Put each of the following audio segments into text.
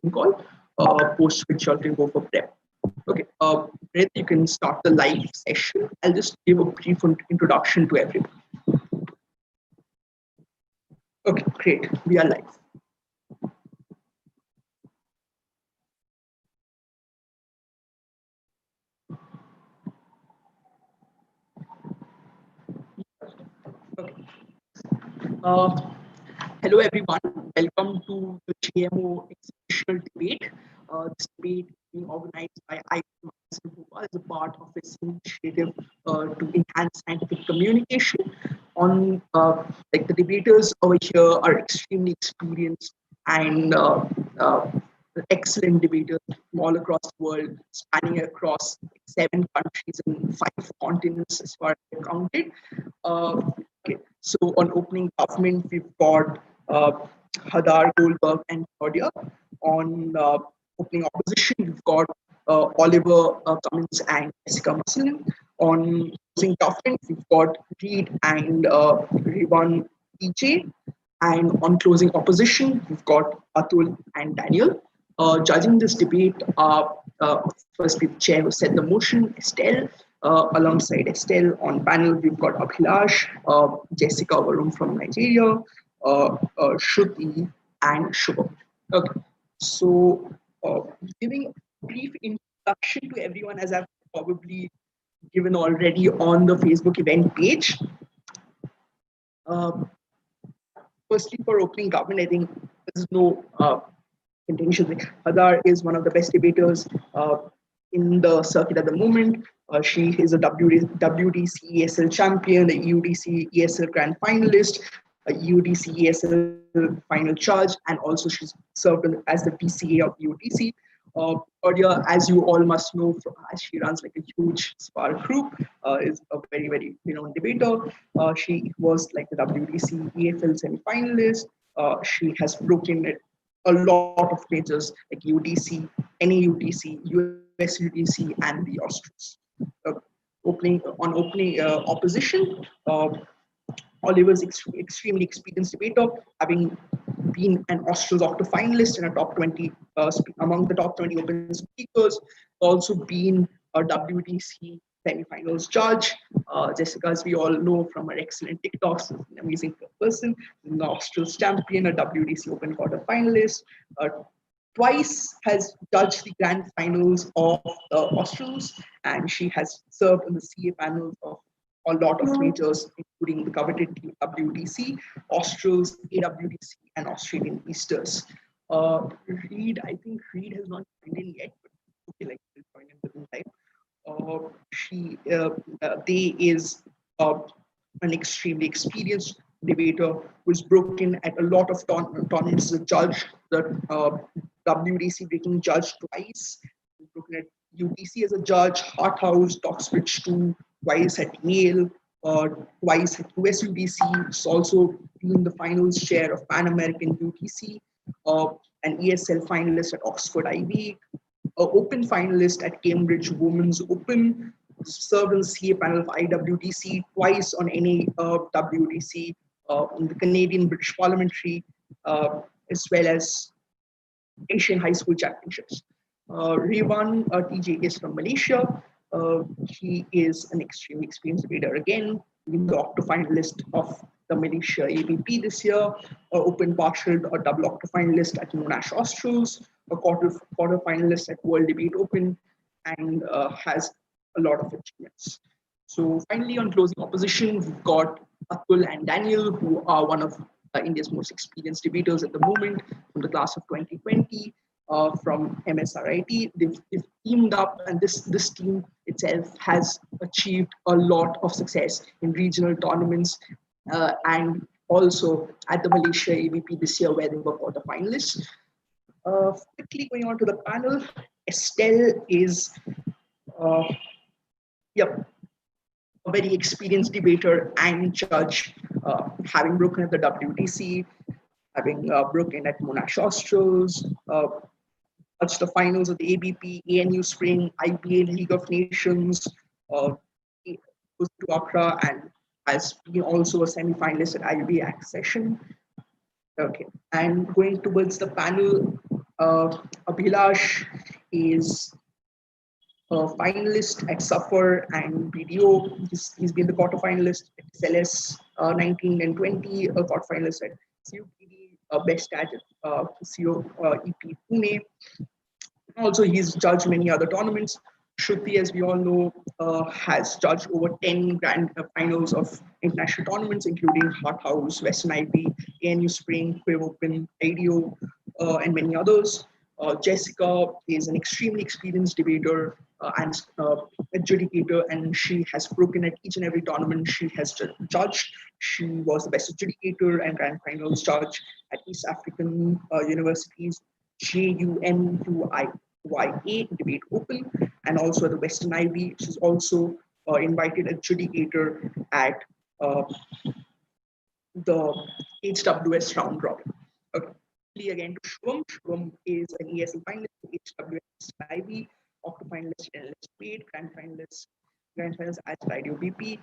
Zoom call, post which y'all can go for prep. Okay, Brett, you can start the live session. I'll just give a brief introduction to everyone. Okay, great. We are live. Okay. Hello, everyone. Welcome to the GMO Exhibitional debate. This debate is being organized by IIM as a part of its initiative to enhance scientific communication. Like the debaters over here are extremely experienced and excellent debaters from all across the world, spanning across 7 countries and 5 continents as far as I counted. Okay, so on opening government, we've got Hadar, Goldberg, and Claudia. On opening opposition, we've got Oliver Cummins and Jessica Musselin. On closing government, we've got Reed and Rivan EJ. And on closing opposition, we've got Atul and Daniel. Judging this debate, firstly, the chair who set the motion, Estelle. Alongside Estelle on panel, we've got Abhilash, Jessica Varun from Nigeria, Shruti, and Shubham. Okay, so giving a brief introduction to everyone, as I've probably given already on the Facebook event page. Firstly, for opening government, I think there's no contention. Hadar is one of the best debaters in the circuit at the moment. She is a WDC ESL champion, a UDC ESL grand finalist, a UDC ESL final judge, and also she's served as the PCA of UDC. Claudia, as you all must know, as she runs like a huge Spark group, is a very, very renowned debater. She was like the WDC EFL semi-finalist. She has broken it a lot of majors like UDC, NAUDC, US UDC, and the Australs. Opening opposition, Oliver's extremely experienced debater, having been an Australs Octo finalist and a top 20 among the top 20 open speakers, also been a WDC semi-finals judge. Jessica, as we all know from her excellent TikToks, is an amazing person, an Australs champion, a WDC Open quarter finalist. Twice has judged the grand finals of the Australs, and she has served in the CA panels of a lot of majors, including the coveted WDC, Australs, AWDC, and Australian Easters. Reed, I think Reed has not joined in yet, but okay, like he'll join in within time. They is an extremely experienced debater who's broken at a lot of tournaments as a judge, the WDC breaking judge twice, broken at UDC as a judge, Harthouse, Oxbridge 2, twice at Yale, twice at US UDC. It's also been the finals chair of Pan American UDC, an ESL finalist at Oxford Ivy, open finalist at Cambridge Women's Open, served on the CA panel of IWDC, twice on NA WDC, in the Canadian British Parliamentary, as well as Asian High School Championships. Rivan TJ is from Malaysia. He is an extremely experienced debater again, being the octo finalist of the Malaysia ABP this year, open partial or double octo finalist at Monash Australs, a quarter finalist at World Debate Open, and has a lot of achievements. So finally, on closing opposition, we've got Atul and Daniel, who are one of India's most experienced debaters at the moment from the class of 2020. From MSRIT, they've teamed up, and this team itself has achieved a lot of success in regional tournaments and also at the Malaysia ABP this year, where they were quarterfinalists. Quickly going on to the panel, Estelle is a very experienced debater and judge, having broken at the WTC, having broken at Monash Australs, touched the finals of the ABP, ANU Spring, IPA League of Nations, goes to Accra, and has been also a semi-finalist at IBA Accession. Okay, and going towards the panel, Abhilash is a finalist at Suffer and BDO. He's been the quarterfinalist at SLS 19 and 20, a quarterfinalist at COPD, best at COEP Pune. Also, he's judged many other tournaments. Shruti, as we all know, has judged over 10 grand finals of international tournaments, including Hot House, Western IB, ANU Spring, Quiv Open, IDO, and many others. Jessica is an extremely experienced debater and adjudicator, and she has broken at each and every tournament she has judged. She was the best adjudicator and grand finals judge at East African Universities, JUMUIYA Debate Open, and also at the Western IB. She's also invited adjudicator at the HWS round robin. Okay. Again to Shubham. Shubham is an ESL finalist, HWS IB, octo finalist, LS Spade, grand finalist as Radio BP,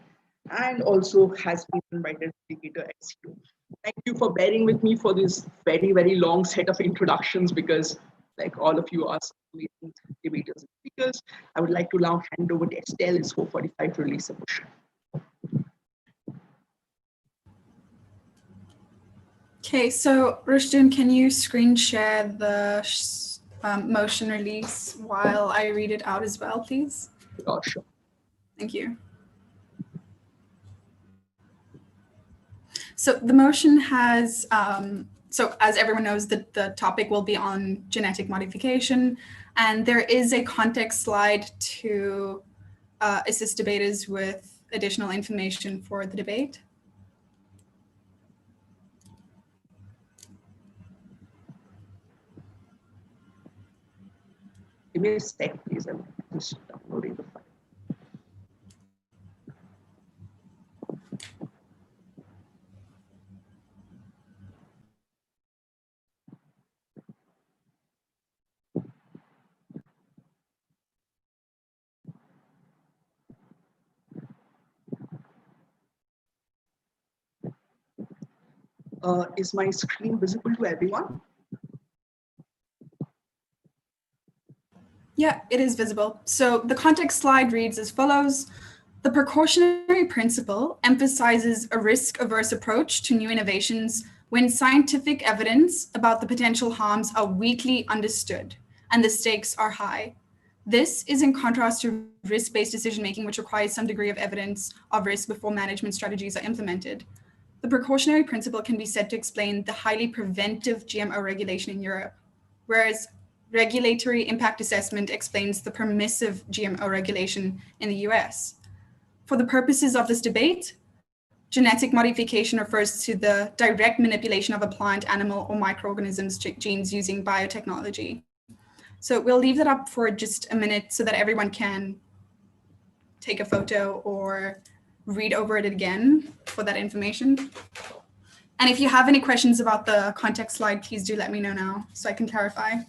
and also has been invited adjudicator at CU. Thank you for bearing with me for this very, very long set of introductions because, like all of you are amazing debaters and speakers. I would like to now hand over to Estelle. It's 4:45 to release a motion. Okay, so Rushdin, can you screen share the motion release while I read it out as well, please? Oh, sure. Thank you. So the motion has, so as everyone knows, the topic will be on genetic modification, and there is a context slide to assist debaters with additional information for the debate. Give me a sec, please. I'm just downloading the file. Is my screen visible to everyone? Yeah, it is visible. So the context slide reads as follows. The precautionary principle emphasizes a risk-averse approach to new innovations when scientific evidence about the potential harms are weakly understood and the stakes are high. This is in contrast to risk-based decision-making, which requires some degree of evidence of risk before management strategies are implemented. The precautionary principle can be said to explain the highly preventive GMO regulation in Europe, whereas regulatory impact assessment explains the permissive GMO regulation in the US. For the purposes of this debate, genetic modification refers to the direct manipulation of a plant, animal, or microorganism's genes using biotechnology. So we'll leave that up for just a minute so that everyone can take a photo or read over it again for that information. And if you have any questions about the context slide, please do let me know now so I can clarify.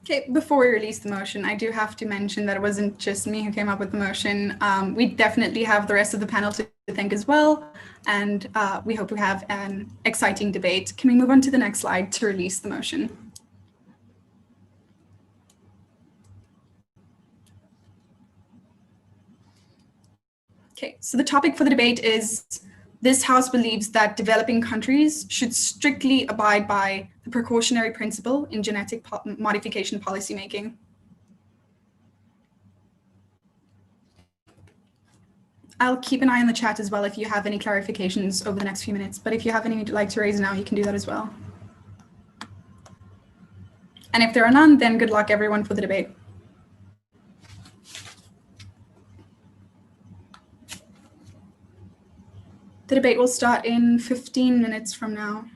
Okay, before we release the motion, I do have to mention that it wasn't just me who came up with the motion. We definitely have the rest of the panel to thank as well, and we hope we have an exciting debate. Can we move on to the next slide to release the motion? Okay, so the topic for the debate is this House believes that developing countries should strictly abide by the precautionary principle in genetic modification policymaking. I'll keep an eye on the chat as well if you have any clarifications over the next few minutes, but if you have any you'd like to raise now, you can do that as well. And if there are none, then good luck everyone for the debate. The debate will start in 15 minutes from now.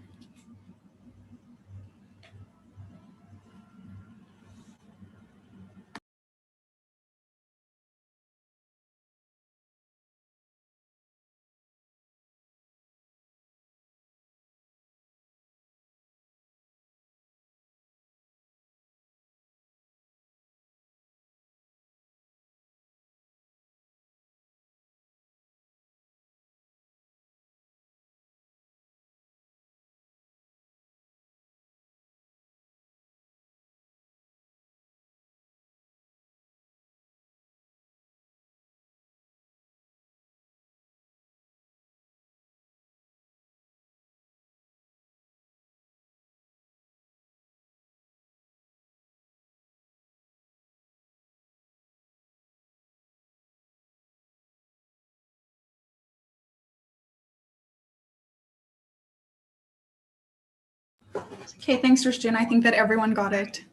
Okay, thanks, Christian. I think that everyone got it.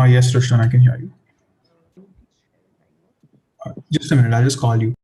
Yes, Rishton, I can hear you. Just a minute, I'll just call you.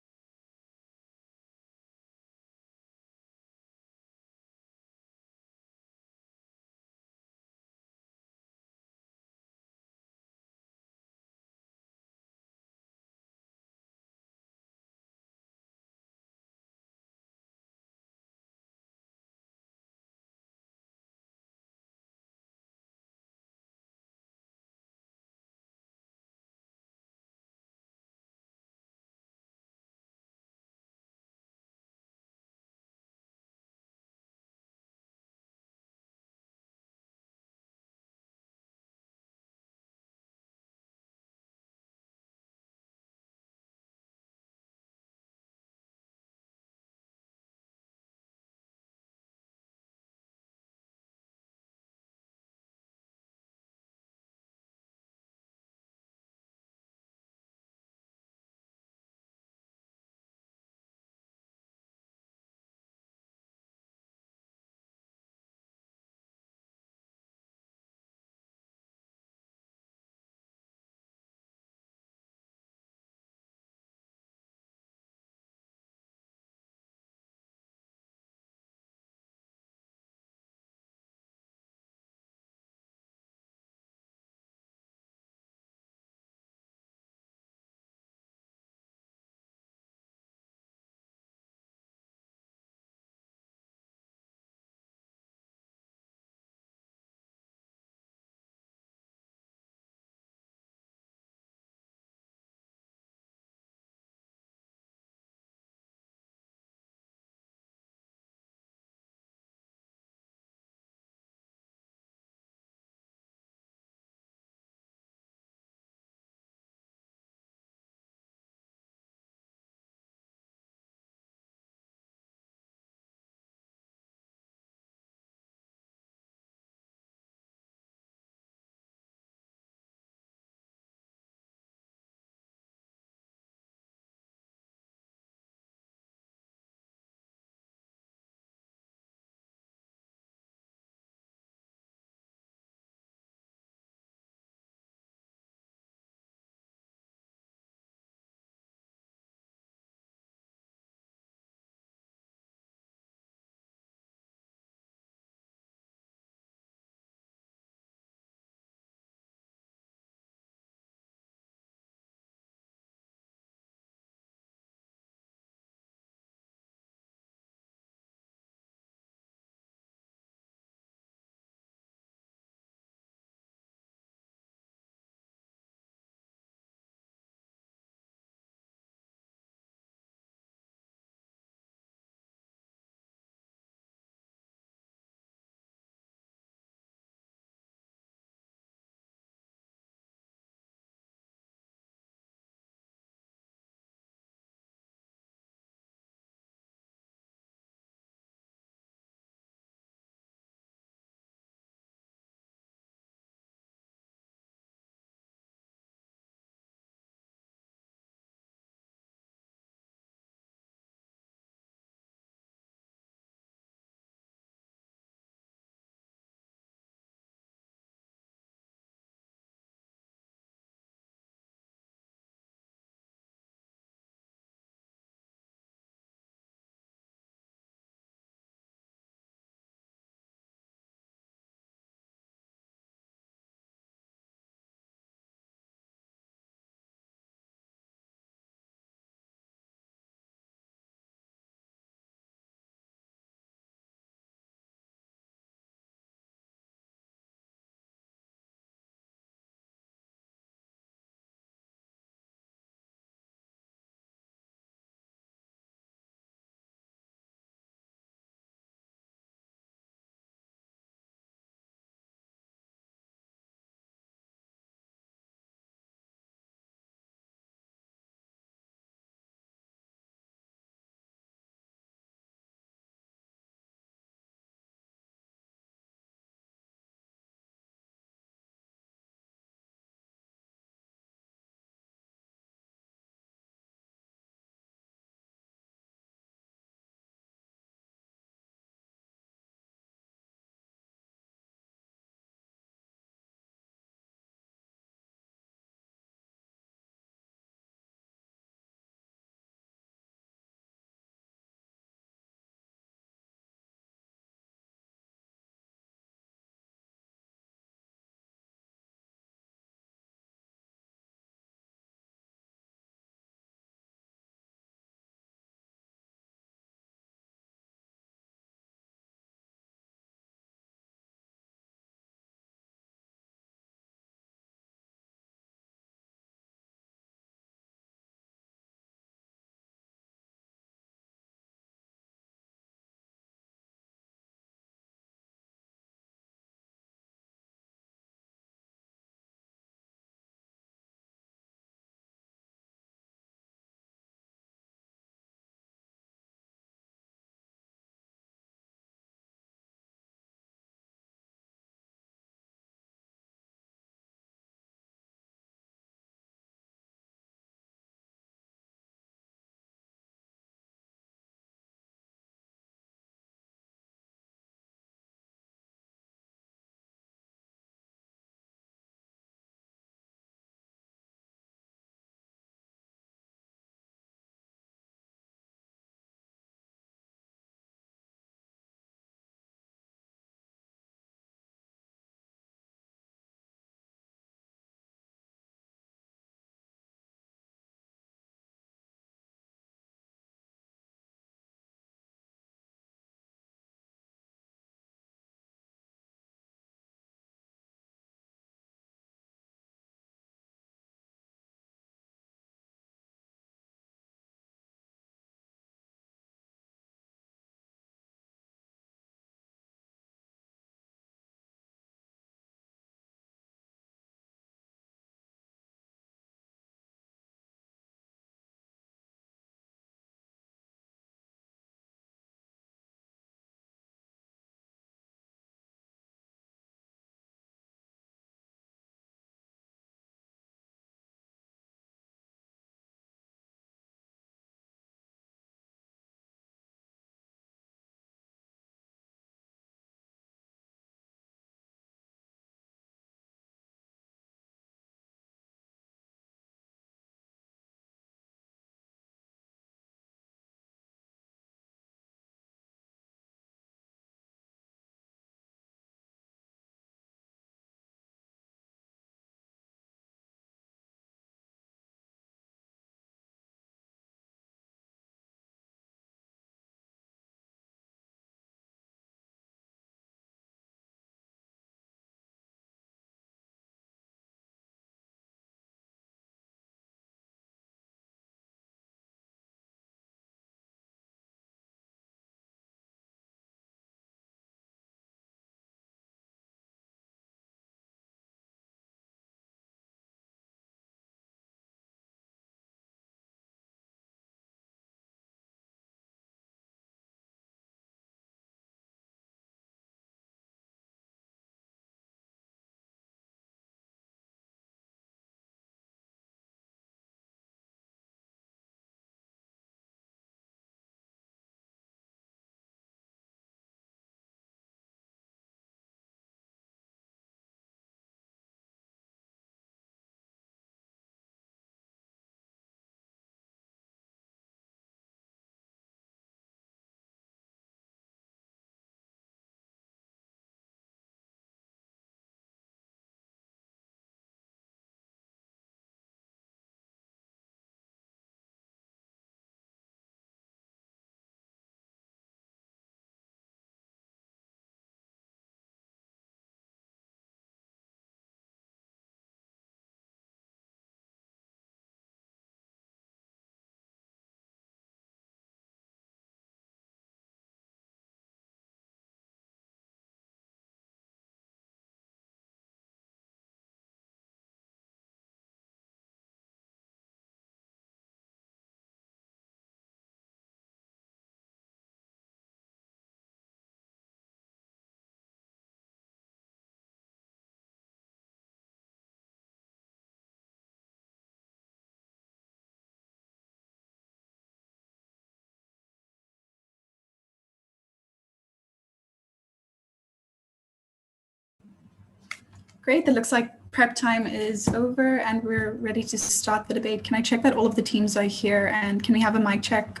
Great, that looks like prep time is over and we're ready to start the debate. Can I check that all of the teams are here, and can we have a mic check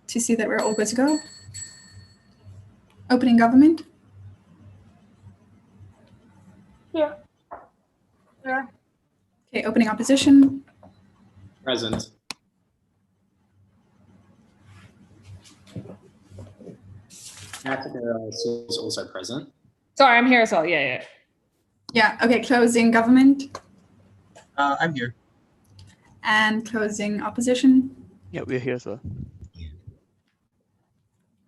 to see that we're all good to go? Opening government. Here. Here. Okay, opening opposition. Present. Attica is also present. Sorry, I'm here as well. Yeah. Yeah, okay, closing government I'm here. and closing opposition. Yeah, we're here as well.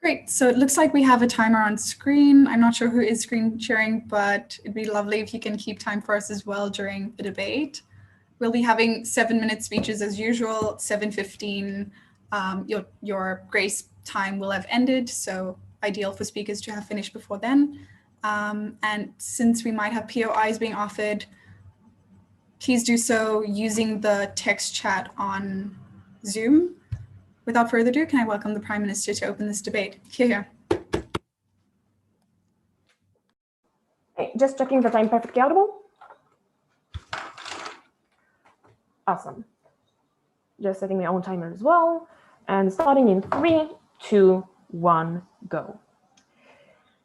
Great, so it looks like we have a timer on screen. I'm not sure who is screen sharing, but it'd be lovely if you can keep time for us as well during the debate. We'll be having 7-minute speeches as usual, 7:15. Your grace time will have ended, so ideal for speakers to have finished before then. And since we might have POIs being offered, please do so using the text chat on Zoom. Without further ado, can I welcome the Prime Minister to open this debate? Here. Okay, just checking that I'm perfectly audible. Awesome. Just setting my own timer as well. And starting in 3, 2, 1, go.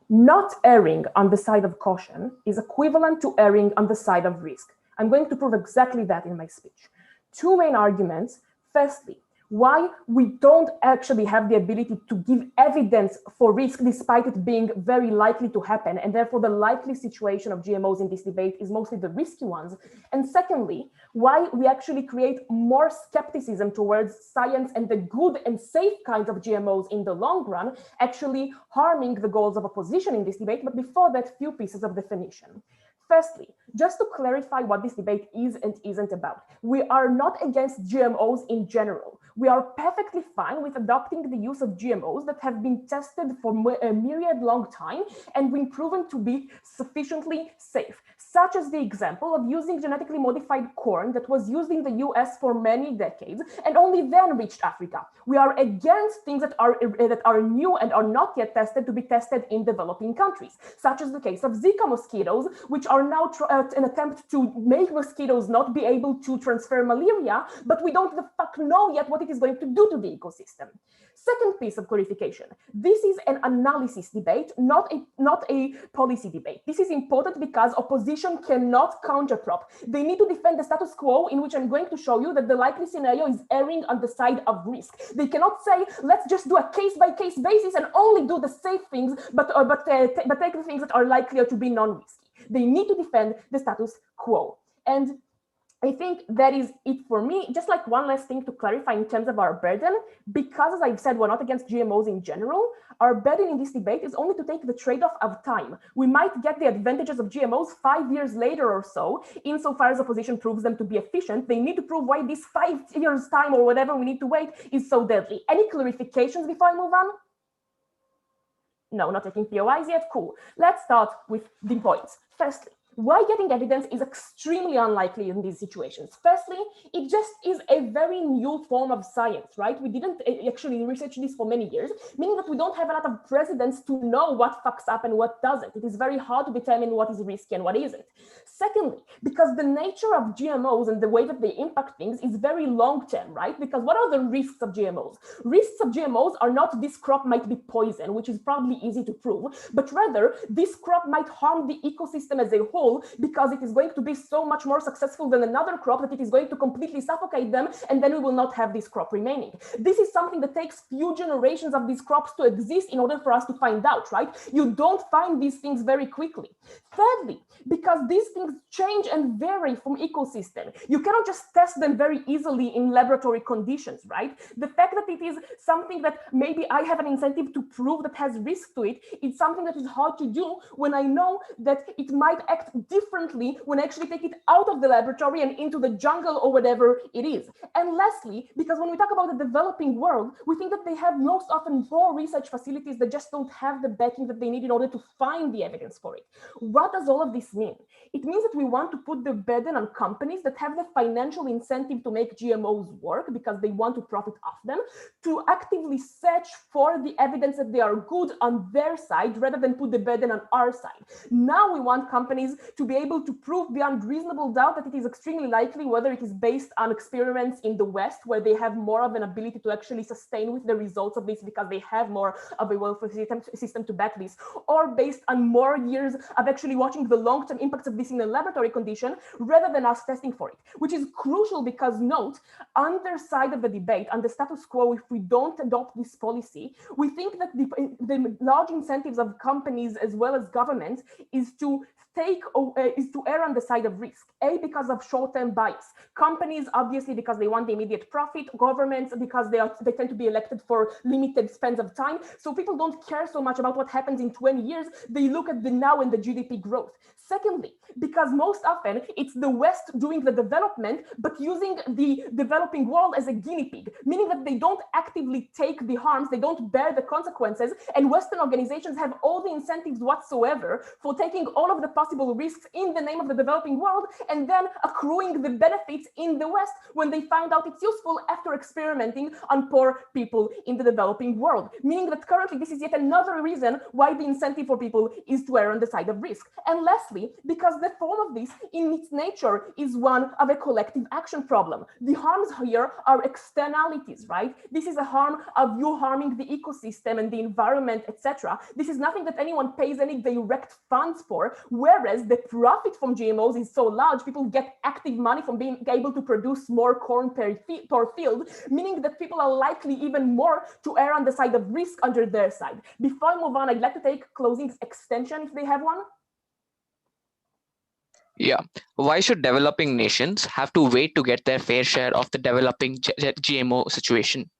Not erring on the side of caution is equivalent to erring on the side of risk. I'm going to prove exactly that in my speech. Two main arguments. Firstly, why we don't actually have the ability to give evidence for risk despite it being very likely to happen, and therefore the likely situation of GMOs in this debate is mostly the risky ones. And secondly, why we actually create more skepticism towards science and the good and safe kinds of GMOs in the long run, actually harming the goals of opposition in this debate. But before that, few pieces of definition. Firstly, just to clarify what this debate is and isn't about, we are not against GMOs in general. We are perfectly fine with adopting the use of GMOs that have been tested for a myriad long time and been proven to be sufficiently safe, such as the example of using genetically modified corn that was used in the US for many decades and only then reached Africa. We are against things that are new and are not yet tested to be tested in developing countries, such as the case of Zika mosquitoes, which are now an attempt to make mosquitoes not be able to transfer malaria, but we don't the fuck know yet what it is going to do to the ecosystem. Second piece of clarification, this is an analysis debate, not a policy debate. This is important because opposition cannot counterprop. They need to defend the status quo, in which I'm going to show you that the likely scenario is erring on the side of risk. They cannot say, let's just do a case-by-case basis and only do the safe things, but take the things that are likelier to be non-risky. They need to defend the status quo. And I think that is it for me. Just like one last thing to clarify in terms of our burden, because as I've said, we're not against GMOs in general, our burden in this debate is only to take the trade-off of time. We might get the advantages of GMOs 5 years later or so, insofar as opposition proves them to be efficient. They need to prove why this 5 years time or whatever we need to wait is so deadly. Any clarifications before I move on? No, not taking POIs yet. Cool. Let's start with the points. Firstly, why getting evidence is extremely unlikely in these situations. Firstly, it just is a very new form of science, right? We didn't actually research this for many years, meaning that we don't have a lot of precedents to know what fucks up and what doesn't. It is very hard to determine what is risky and what isn't. Secondly, because the nature of GMOs and the way that they impact things is very long-term, right? Because what are the risks of GMOs? Risks of GMOs are not this crop might be poison, which is probably easy to prove, but rather this crop might harm the ecosystem as a whole because it is going to be so much more successful than another crop that it is going to completely suffocate them, and then we will not have this crop remaining. This is something that takes few generations of these crops to exist in order for us to find out, right? You don't find these things very quickly. Thirdly, because these things change and vary from ecosystem. You cannot just test them very easily in laboratory conditions, right? The fact that it is something that maybe I have an incentive to prove that has risk to it, it's something that is hard to do when I know that it might act differently when I actually take it out of the laboratory and into the jungle or whatever it is. And lastly, because when we talk about the developing world, we think that they have most often more research facilities that just don't have the backing that they need in order to find the evidence for it. What does all of this mean? It means that we want to put the burden on companies that have the financial incentive to make GMOs work because they want to profit off them, to actively search for the evidence that they are good on their side rather than put the burden on our side. Now we want companies to be able to prove beyond reasonable doubt that it is extremely likely, whether it is based on experiments in the West, where they have more of an ability to actually sustain with the results of this because they have more of a welfare system to back this, or based on more years of actually watching the long-term impacts of this in a laboratory condition, rather than us testing for it, which is crucial because, note, on their side of the debate, on the status quo, if we don't adopt this policy, we think that the large incentives of companies as well as governments is to err on the side of risk. A, because of short-term bias. Companies, obviously, because they want the immediate profit. Governments, because they tend to be elected for limited spans of time. So people don't care so much about what happens in 20 years. They look at the now and the GDP growth. Secondly, because most often it's the West doing the development, but using the developing world as a guinea pig, meaning that they don't actively take the harms, they don't bear the consequences, and Western organizations have all the incentives whatsoever for taking all of the possible risks in the name of the developing world and then accruing the benefits in the West when they find out it's useful after experimenting on poor people in the developing world, meaning that currently this is yet another reason why the incentive for people is to err on the side of risk. And lastly, because the form of this in its nature is one of a collective action problem. The harms here are externalities, right? This is a harm of you harming the ecosystem and the environment, etc. This is nothing that anyone pays any direct funds for, whereas the profit from GMOs is so large, people get active money from being able to produce more corn per field, meaning that people are likely even more to err on the side of risk under their side. Before I move on, I'd like to take closing extension if they have one. Yeah. Why should developing nations have to wait to get their fair share of the developing GMO situation?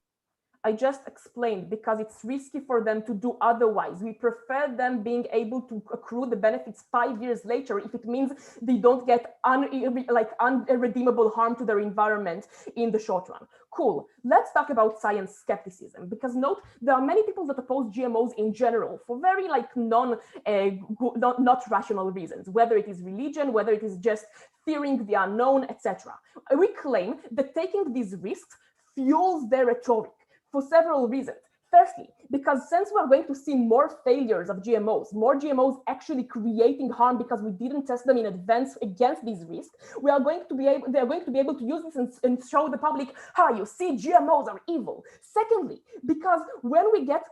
I just explained, because it's risky for them to do otherwise. We prefer them being able to accrue the benefits 5 years later if it means they don't get unredeemable harm to their environment in the short run. Cool. Let's talk about science skepticism, because note, there are many people that oppose GMOs in general for very not rational reasons, whether it is religion, whether it is just fearing the unknown, etc. We claim that taking these risks fuels their rhetoric for several reasons. Firstly, because since we're going to see more failures of GMOs, more GMOs actually creating harm because we didn't test them in advance against these risks, they're going to be able to use this and show the public, you see, GMOs are evil. Secondly, because when we get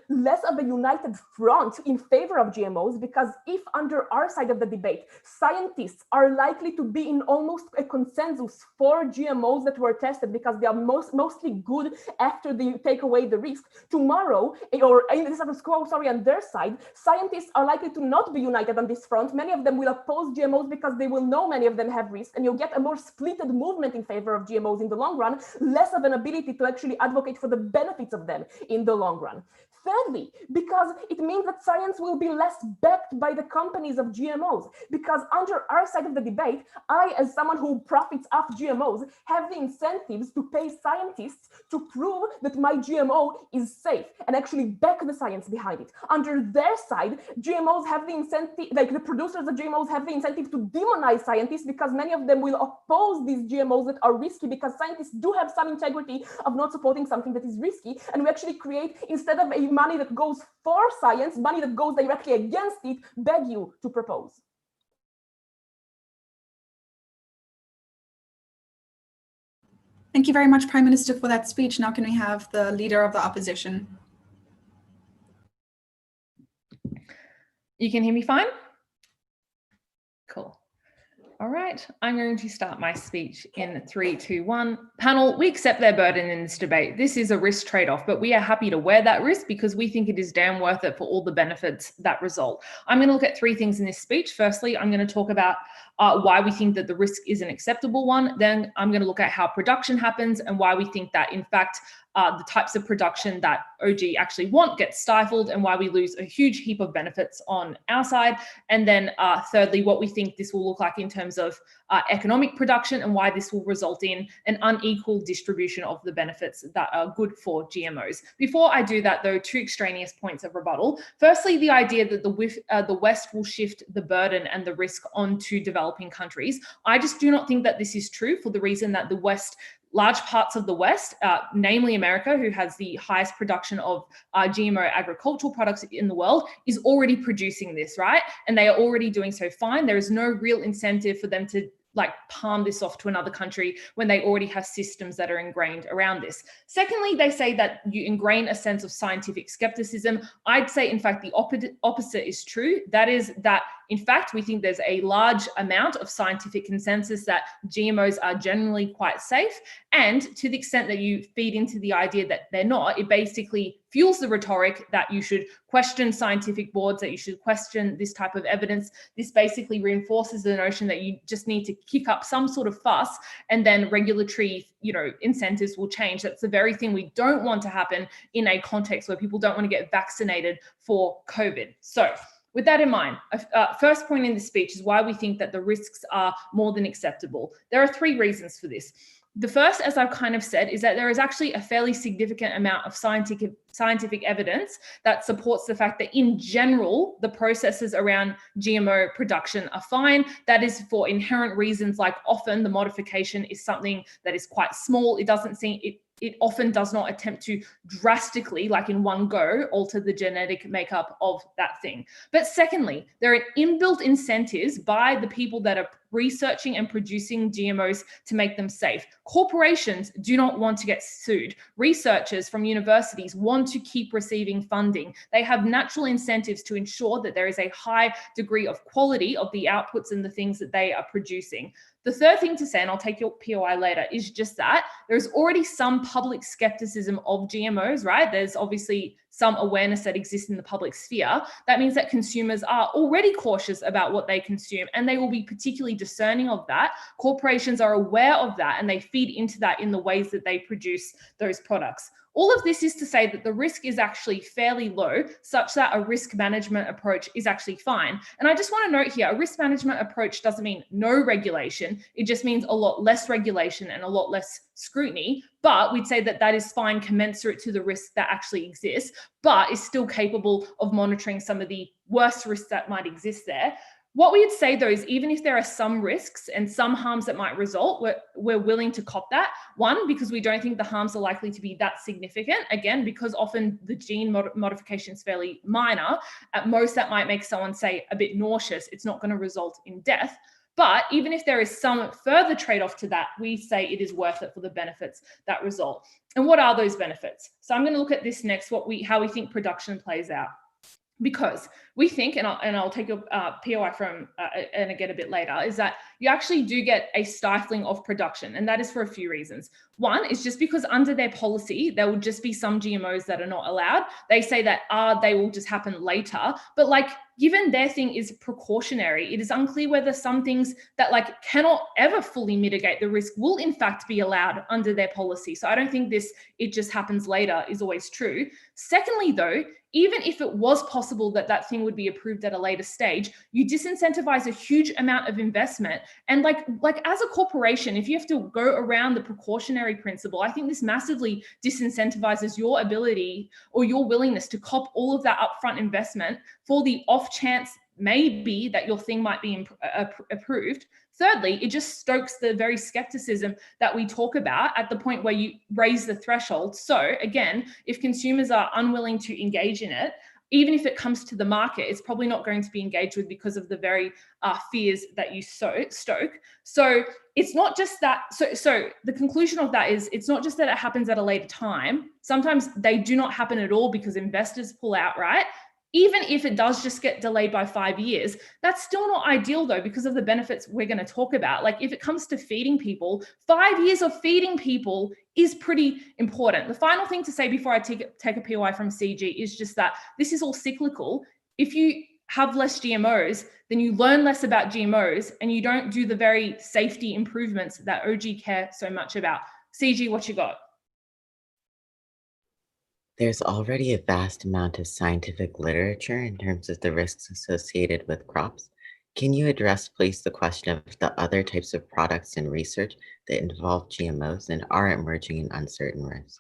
less of a united front in favor of GMOs, because if under our side of the debate, scientists are likely to be in almost a consensus for GMOs that were tested because they are mostly good after they take away the risk, tomorrow, or in the status quo, on their side, scientists are likely to not be united on this front. Many of them will oppose GMOs because they will know many of them have risk, and you'll get a more splitted movement in favor of GMOs in the long run, less of an ability to actually advocate for the benefits of them in the long run. Thirdly, because it means that science will be less backed by the companies of GMOs, because under our side of the debate, I, as someone who profits off GMOs, have the incentives to pay scientists to prove that my GMO is safe and actually back the science behind it. Under their side, GMOs have the incentive, the producers of GMOs have the incentive to demonize scientists because many of them will oppose these GMOs that are risky, because scientists do have some integrity of not supporting something that is risky, and we actually create, instead of a money that goes for science, money that goes directly against it, beg you to propose. Thank you very much, Prime Minister, for that speech. Now can we have the Leader of the Opposition? You can hear me fine? Cool. All right, I'm going to start my speech in 3, 2, 1. Panel, we accept their burden in this debate. This is a risk trade-off, but we are happy to wear that risk because we think it is damn worth it for all the benefits that result. I'm going to look at 3 things in this speech. Firstly, I'm going to talk about why we think that the risk is an acceptable one. Then I'm going to look at how production happens and why we think that, in fact, the types of production that OG actually want get stifled and why we lose a huge heap of benefits on our side. And then thirdly, what we think this will look like in terms of economic production and why this will result in an unequal distribution of the benefits that are good for GMOs. Before I do that, though, 2 extraneous points of rebuttal. Firstly, the idea that the West will shift the burden and the risk onto developing countries. I just do not think that this is true, for the reason that the West large parts of the West, namely America, who has the highest production of GMO agricultural products in the world, is already producing this, right? And they are already doing so fine. There is no real incentive for them to like palm this off to another country when they already have systems that are ingrained around this. Secondly, they say that you ingrain a sense of scientific skepticism. I'd say, in fact, the opposite is true. That is that, in fact, we think there's a large amount of scientific consensus that GMOs are generally quite safe. And to the extent that you feed into the idea that they're not, it basically fuels the rhetoric that you should question scientific boards, that you should question this type of evidence. This basically reinforces the notion that you just need to kick up some sort of fuss and then regulatory, incentives will change. That's the very thing we don't want to happen in a context where people don't want to get vaccinated for COVID. So with that in mind, first point in this speech is why we think that the risks are more than acceptable. There are 3 reasons for this. The first, as I've kind of said, is that there is actually a fairly significant amount of scientific evidence that supports the fact that in general, the processes around GMO production are fine. That is for inherent reasons, like often the modification is something that is quite small. It often does not attempt to drastically, like in one go, alter the genetic makeup of that thing. But secondly, there are inbuilt incentives by the people that are researching and producing GMOs to make them safe. Corporations do not want to get sued. Researchers from universities want to keep receiving funding. They have natural incentives to ensure that there is a high degree of quality of the outputs and the things that they are producing. The third thing to say, and I'll take your POI later, is just that there's already some public skepticism of GMOs, right? There's obviously some awareness that exists in the public sphere. That means that consumers are already cautious about what they consume, and they will be particularly discerning of that. Corporations are aware of that, and they feed into that in the ways that they produce those products. All of this is to say that the risk is actually fairly low, such that a risk management approach is actually fine. And I just want to note here, a risk management approach doesn't mean no regulation. It just means a lot less regulation and a lot less scrutiny. But we'd say that that is fine, commensurate to the risk that actually exists, but is still capable of monitoring some of the worst risks that might exist there. What we would say, though, is even if there are some risks and some harms that might result, we're willing to cop that. One, because we don't think the harms are likely to be that significant. Again, because often the gene modification is fairly minor. At most, that might make someone, say, a bit nauseous. It's not going to result in death. But even if there is some further trade-off to that, we say it is worth it for the benefits that result. And what are those benefits? So I'm going to look at this next, how we think production plays out. Because we think, and I'll take your POI from and again a bit later, is that you actually do get a stifling of production, and that is for a few reasons. One is just because under their policy, there will just be some GMOs that are not allowed. They say that they will just happen later, but like given their thing is precautionary, it is unclear whether some things that like cannot ever fully mitigate the risk will in fact be allowed under their policy. So I don't think it just happens later is always true. Secondly, though, even if it was possible that that thing would be approved at a later stage, you disincentivize a huge amount of investment. And like as a corporation, if you have to go around the precautionary principle, I think this massively disincentivizes your ability or your willingness to cop all of that upfront investment for the off chance maybe that your thing might be approved. Thirdly, it just stokes the very skepticism that we talk about at the point where you raise the threshold. So again, if consumers are unwilling to engage in it, even if it comes to the market, it's probably not going to be engaged with because of the very fears that you stoke. So it's not just that. So the conclusion of that is it's not just that it happens at a later time. Sometimes they do not happen at all because investors pull out, right? Even if it does just get delayed by 5 years, that's still not ideal though, because of the benefits we're going to talk about. Like if it comes to feeding people, 5 years of feeding people is pretty important. The final thing to say before I take a POI from CG is just that this is all cyclical. If you have less GMOs, then you learn less about GMOs and you don't do the very safety improvements that OG care so much about. CG, what you got? There's already a vast amount of scientific literature in terms of the risks associated with crops. Can you address, please, the question of the other types of products and research that involve GMOs and are emerging in uncertain risks?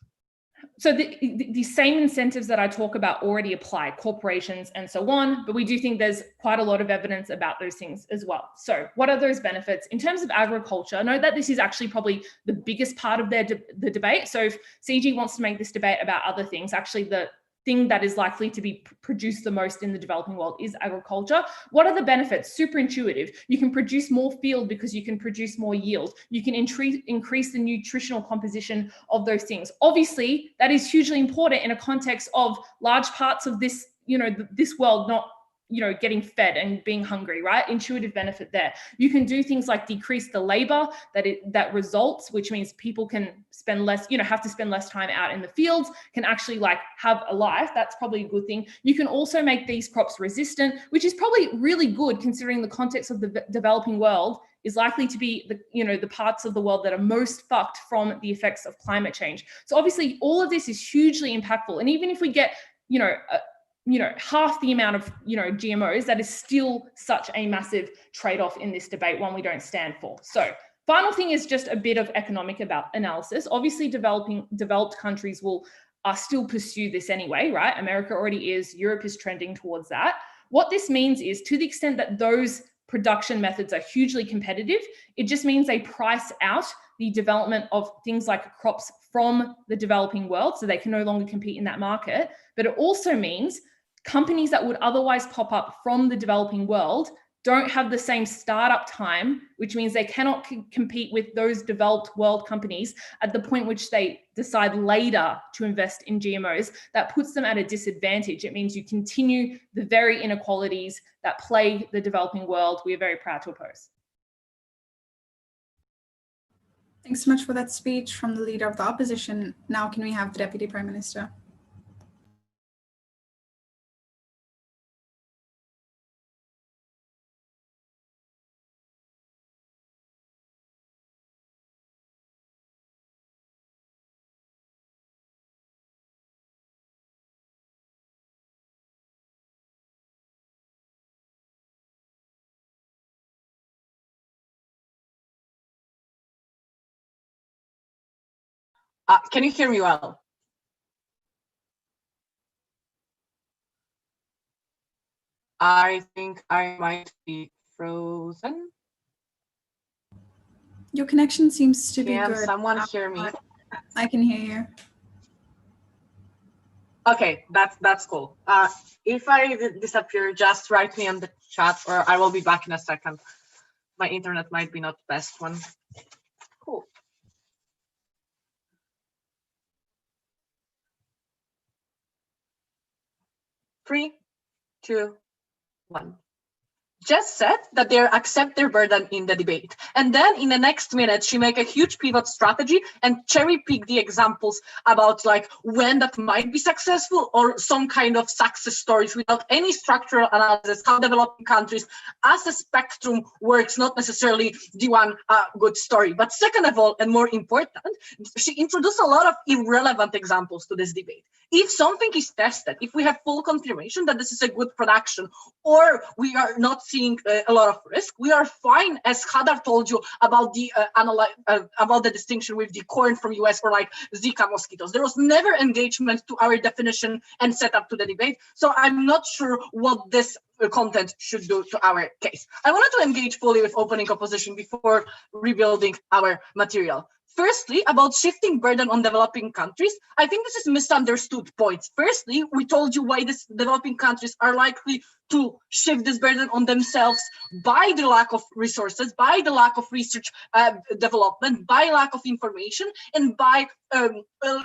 so the same incentives that I talk about already apply, corporations and so on, but we do think there's quite a lot of evidence about those things as well. So what are those benefits? In terms of agriculture, note that this is actually probably the biggest part of the debate. So if CG wants to make this debate about other things, actually the thing that is likely to be produced the most in the developing world is agriculture. What are the benefits? Super intuitive. You can produce more field because you can produce more yield. You can increase the nutritional composition of those things. Obviously, that is hugely important in a context of large parts of this, this world not getting fed and being hungry, right? Intuitive benefit there. You can do things like decrease the labor that results, which means people can spend less, have to spend less time out in the fields, can actually like have a life. That's probably a good thing. You can also make these crops resistant, which is probably really good considering the context of the developing world is likely to be the parts of the world that are most fucked from the effects of climate change. So obviously all of this is hugely impactful. And even if we get, half the amount of, GMOs, that is still such a massive trade-off in this debate, one we don't stand for. So final thing is just a bit of economic analysis. Obviously developed countries will still pursue this anyway, right? America already is, Europe is trending towards that. What this means is to the extent that those production methods are hugely competitive, it just means they price out the development of things like crops from the developing world, so they can no longer compete in that market. But it also means companies that would otherwise pop up from the developing world don't have the same startup time, which means they cannot compete with those developed world companies at the point which they decide later to invest in GMOs. That puts them at a disadvantage. It means you continue the very inequalities that plague the developing world. We are very proud to oppose. Thanks so much for that speech from the leader of the opposition. Now can we have the Deputy Prime Minister? Can you hear me well? I think I might be frozen. Your connection seems to be good. Can someone hear me? I can hear you. Okay, that's cool. If I disappear, just write me on the chat or I will be back in a second. My internet might be not the best one. Cool. 3, 2, 1. Jess said that they accept their burden in the debate. And then in the next minute, she make a huge pivot strategy and cherry pick the examples about like when that might be successful or some kind of success stories without any structural analysis, how developing countries as a spectrum works, not necessarily the one good story. But second of all, and more important, she introduced a lot of irrelevant examples to this debate. If something is tested, if we have full confirmation that this is a good production, or we are not seeing a lot of risk, we are fine, as Hadar told you about the about the distinction with the corn from US or like Zika mosquitoes. There was never engagement to our definition and setup to the debate. So I'm not sure what this content should do to our case. I wanted to engage fully with opening opposition before rebuilding our material. Firstly, about shifting burden on developing countries, I think this is misunderstood points. Firstly, we told you why these developing countries are likely to shift this burden on themselves by the lack of resources, by the lack of research development, by lack of information, and by a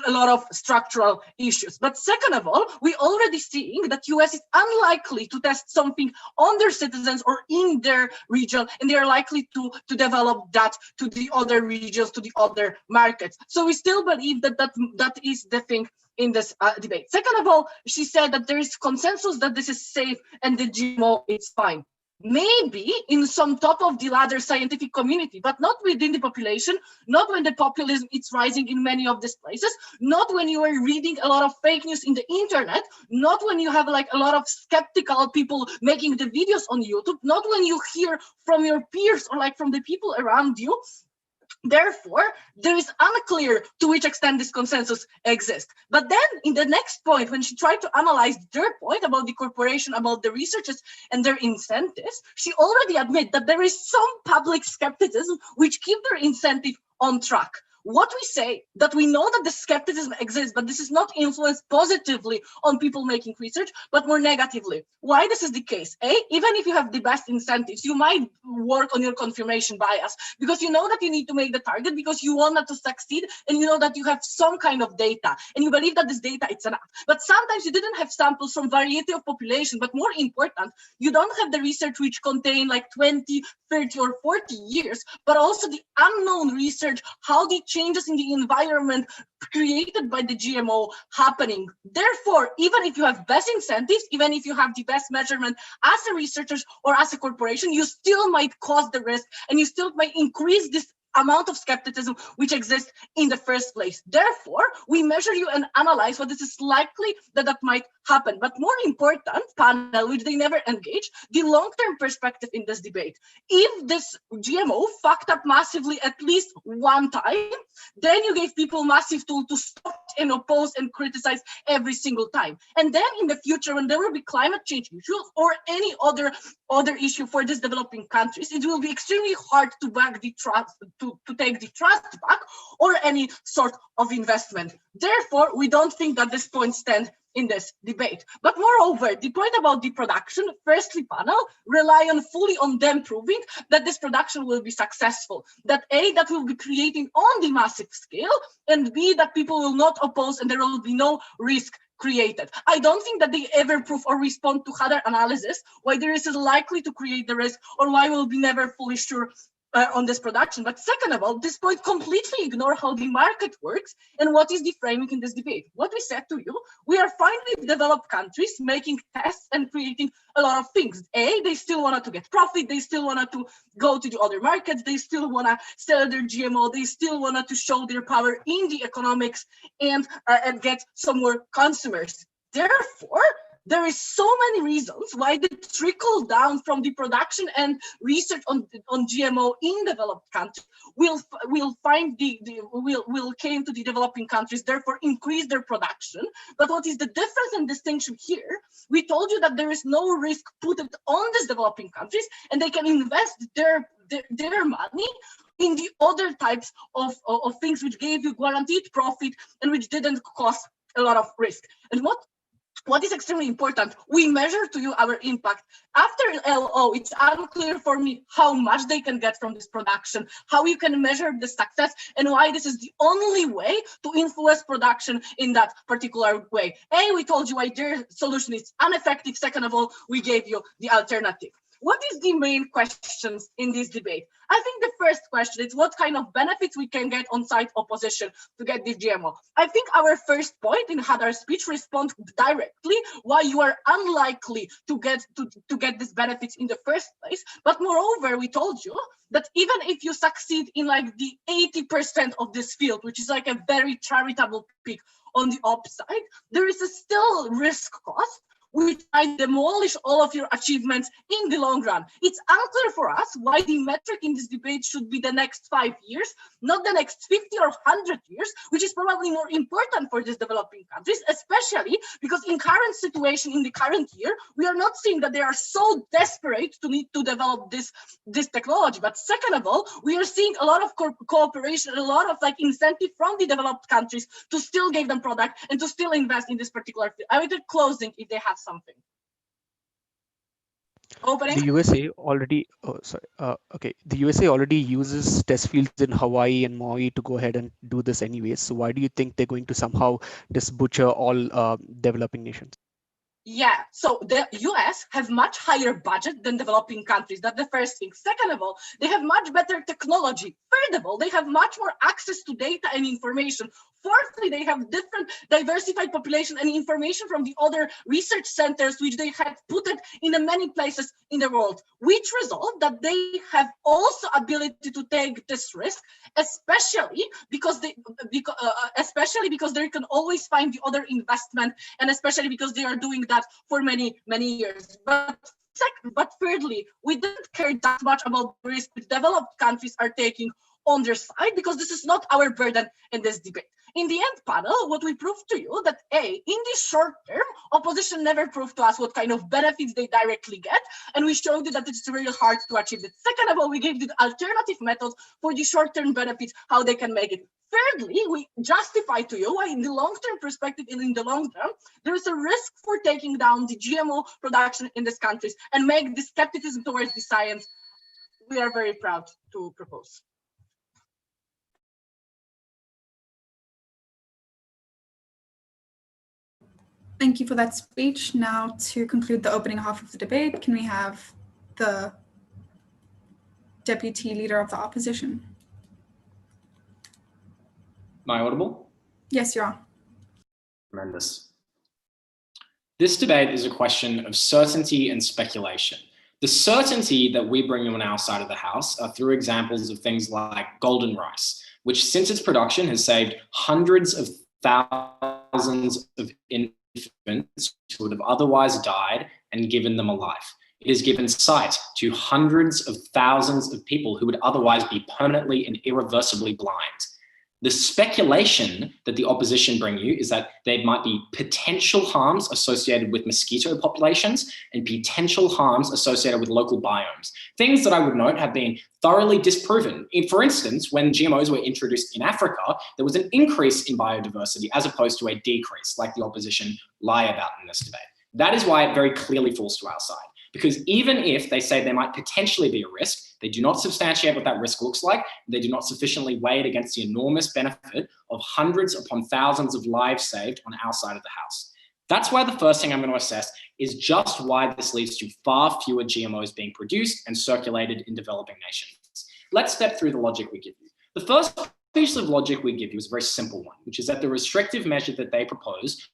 lot of structural issues. But second of all, we already seeing that US is unlikely to test something on their citizens or in their region, and they are likely to develop that to the other regions, to the other markets. So we still believe that is the thing in this debate. Second of all, she said that there is consensus that this is safe and the GMO is fine. Maybe in some top of the ladder scientific community, but not within the population, not when the populism is rising in many of these places, not when you are reading a lot of fake news in the internet, not when you have like a lot of skeptical people making the videos on YouTube, not when you hear from your peers or like from the people around you Therefore, there is unclear to which extent this consensus exists. But then in the next point, when she tried to analyze the third point about the corporation, about the researchers and their incentives, she already admits that there is some public skepticism which keep their incentive on track. What we say, that we know that the skepticism exists, but this is not influenced positively on people making research, but more negatively. Why this is the case? Even if you have the best incentives, you might work on your confirmation bias because you know that you need to make the target because you want that to succeed and you know that you have some kind of data and you believe that this data is enough. But sometimes you didn't have samples from variety of population, but more important, you don't have the research which contain like 20, 30 or 40 years, but also the unknown research, how the changes in the environment created by the GMO happening. Therefore, even if you have best incentives, even if you have the best measurement as a researcher or as a corporation, you still might cause the risk and you still might increase this amount of skepticism which exists in the first place. Therefore, we measure you and analyze what is likely that might happen. But more important, panel, which they never engage, the long-term perspective in this debate. If this GMO fucked up massively at least one time, then you gave people massive tool to stop and oppose and criticize every single time. And then in the future, when there will be climate change issues or any other issue for these developing countries, it will be extremely hard to back the trust, to take the trust back or any sort of investment. Therefore, we don't think that this point stands in this debate. But moreover, the point about the production, firstly, panel, rely fully on them proving that this production will be successful. That A, that will be creating on the massive scale, and B, that people will not oppose and there will be no risk created. I don't think that they ever prove or respond to other analysis why there is likely to create the risk or why we'll be never fully sure on this production. But second of all, this point completely ignore how the market works and what is the framing in this debate. What we said to you, we are fine with developed countries making tests and creating a lot of things. A, they still wanted to get profit, they still wanted to go to the other markets, they still want to sell their GMO, they still wanted to show their power in the economics and get some more consumers. Therefore, there is so many reasons why the trickle down from the production and research on GMO in developed countries will came to the developing countries, therefore increase their production. But what is the difference and distinction here? We told you that there is no risk put on these developing countries and they can invest their money in the other types of things which gave you guaranteed profit and which didn't cost a lot of risk. And what is extremely important, we measure to you our impact. After LO, it's unclear for me how much they can get from this production, how you can measure the success, and why this is the only way to influence production in that particular way. A, we told you why their solution is ineffective. Second of all, we gave you the alternative. What is the main questions in this debate? I think the first question is what kind of benefits we can get on site opposition to get this GMO. I think our first point in Hadar's speech responds directly why you are unlikely to get these benefits in the first place. But moreover, we told you that even if you succeed in like the 80% of this field, which is like a very charitable pick on the upside, there is a still risk cost which might demolish all of your achievements in the long run. It's unclear for us why the metric in this debate should be the next 5 years, not the next 50 or 100 years, which is probably more important for these developing countries, especially because in current situation, in the current year, we are not seeing that they are so desperate to need to develop this technology. But second of all, we are seeing a lot of cooperation, a lot of like incentive from the developed countries to still give them product and to still invest in this particular field. I will do closing if they have something. Opening. The USA already, the USA already uses test fields in Hawaii and Maui to go ahead and do this anyways. So why do you think they're going to somehow just butcher all developing nations? Yeah, so the US have much higher budget than developing countries. That's the first thing. Second of all, they have much better technology. Third of all, they have much more access to data and information. Fourthly, they have different diversified population and information from the other research centers, which they had put it in many places in the world, which result that they have also ability to take this risk, especially because they can always find the other investment, and especially because they are doing that for many years. But thirdly, we didn't care that much about the risk which developed countries are taking on their side because this is not our burden in this debate. In the end panel, what we proved to you that A, in the short term, opposition never proved to us what kind of benefits they directly get, and we showed you that it's really hard to achieve it. Second of all, we gave you the alternative methods for the short-term benefits, how they can make it. Thirdly, we justify to you why in the long-term perspective and in the long term, there is a risk for taking down the GMO production in these countries and make the skepticism towards the science we are very proud to propose. Thank you for that speech. Now, to conclude the opening half of the debate, can we have the Deputy Leader of the Opposition? Am I audible? Yes, you are. Tremendous. This debate is a question of certainty and speculation. The certainty that we bring you on our side of the house are through examples of things like golden rice, which since its production has saved hundreds of thousands of infants who would have otherwise died and given them a life. It has given sight to hundreds of thousands of people who would otherwise be permanently and irreversibly blind. The speculation that the opposition bring you is that there might be potential harms associated with mosquito populations and potential harms associated with local biomes. Things that I would note have been thoroughly disproven. For instance, when GMOs were introduced in Africa, there was an increase in biodiversity as opposed to a decrease, like the opposition lie about in this debate. That is why it very clearly falls to our side. Because even if they say there might potentially be a risk, they do not substantiate what that risk looks like. They do not sufficiently weigh it against the enormous benefit of hundreds upon thousands of lives saved on our side of the house. That's why the first thing I'm going to assess is just why this leads to far fewer GMOs being produced and circulated in developing nations. Let's step through the logic we give you. The first piece of logic we give you is a very simple one, which is that the restrictive measure that they propose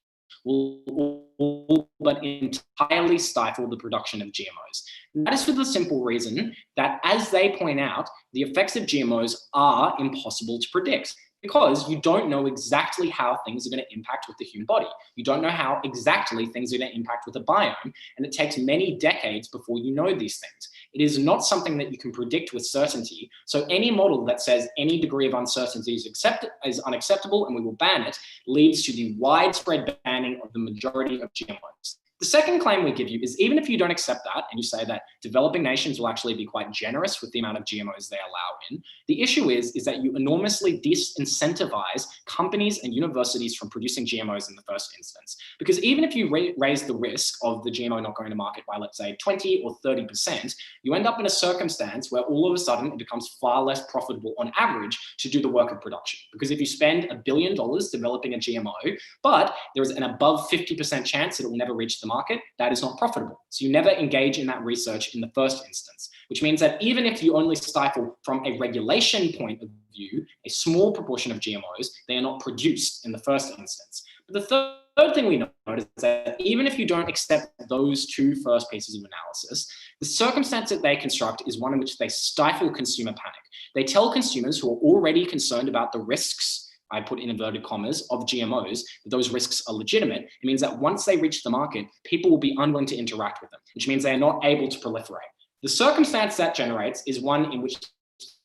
will all but entirely stifle the production of GMOs. And that is for the simple reason that, as they point out, the effects of GMOs are impossible to predict because you don't know exactly how things are going to impact with the human body. You don't know how exactly things are going to impact with the biome, and it takes many decades before you know these things. It is not something that you can predict with certainty. So any model that says any degree of uncertainty is unacceptable and we will ban it leads to the widespread banning of the majority of GMOs. The second claim we give you is even if you don't accept that and you say that developing nations will actually be quite generous with the amount of GMOs they allow in, the issue is that you enormously disincentivize companies and universities from producing GMOs in the first instance. Because even if you raise the risk of the GMO not going to market by, let's say, 20 or 30%, you end up in a circumstance where all of a sudden it becomes far less profitable on average to do the work of production. Because if you spend $1 billion developing a GMO, but there is an above 50% chance that it will never reach the market, that is not profitable. So you never engage in that research in the first instance, which means that even if you only stifle from a regulation point of view, a small proportion of GMOs, they are not produced in the first instance. But the third thing we notice is that even if you don't accept those two first pieces of analysis, the circumstance that they construct is one in which they stifle consumer panic. They tell consumers who are already concerned about the risks, I put in inverted commas, of GMOs, that those risks are legitimate. It means that once they reach the market, people will be unwilling to interact with them, which means they are not able to proliferate. The circumstance that generates is one in which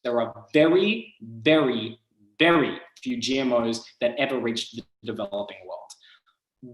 there are very, very, very few GMOs that ever reach the developing world.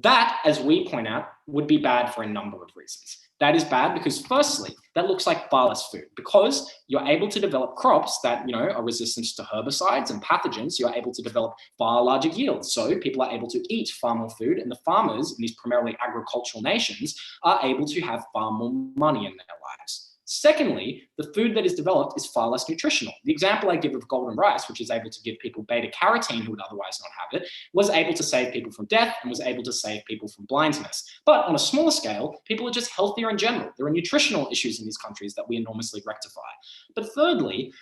That, as we point out, would be bad for a number of reasons. That is bad because, firstly, that looks like far less food. Because you're able to develop crops that are resistant to herbicides and pathogens, you're able to develop far larger yields. So people are able to eat far more food, and the farmers in these primarily agricultural nations are able to have far more money in their lives. Secondly, the food that is developed is far less nutritional. The example I give of golden rice, which is able to give people beta carotene who would otherwise not have it, was able to save people from death and was able to save people from blindness. But on a smaller scale, people are just healthier in general. There are nutritional issues in these countries that we enormously rectify. But thirdly,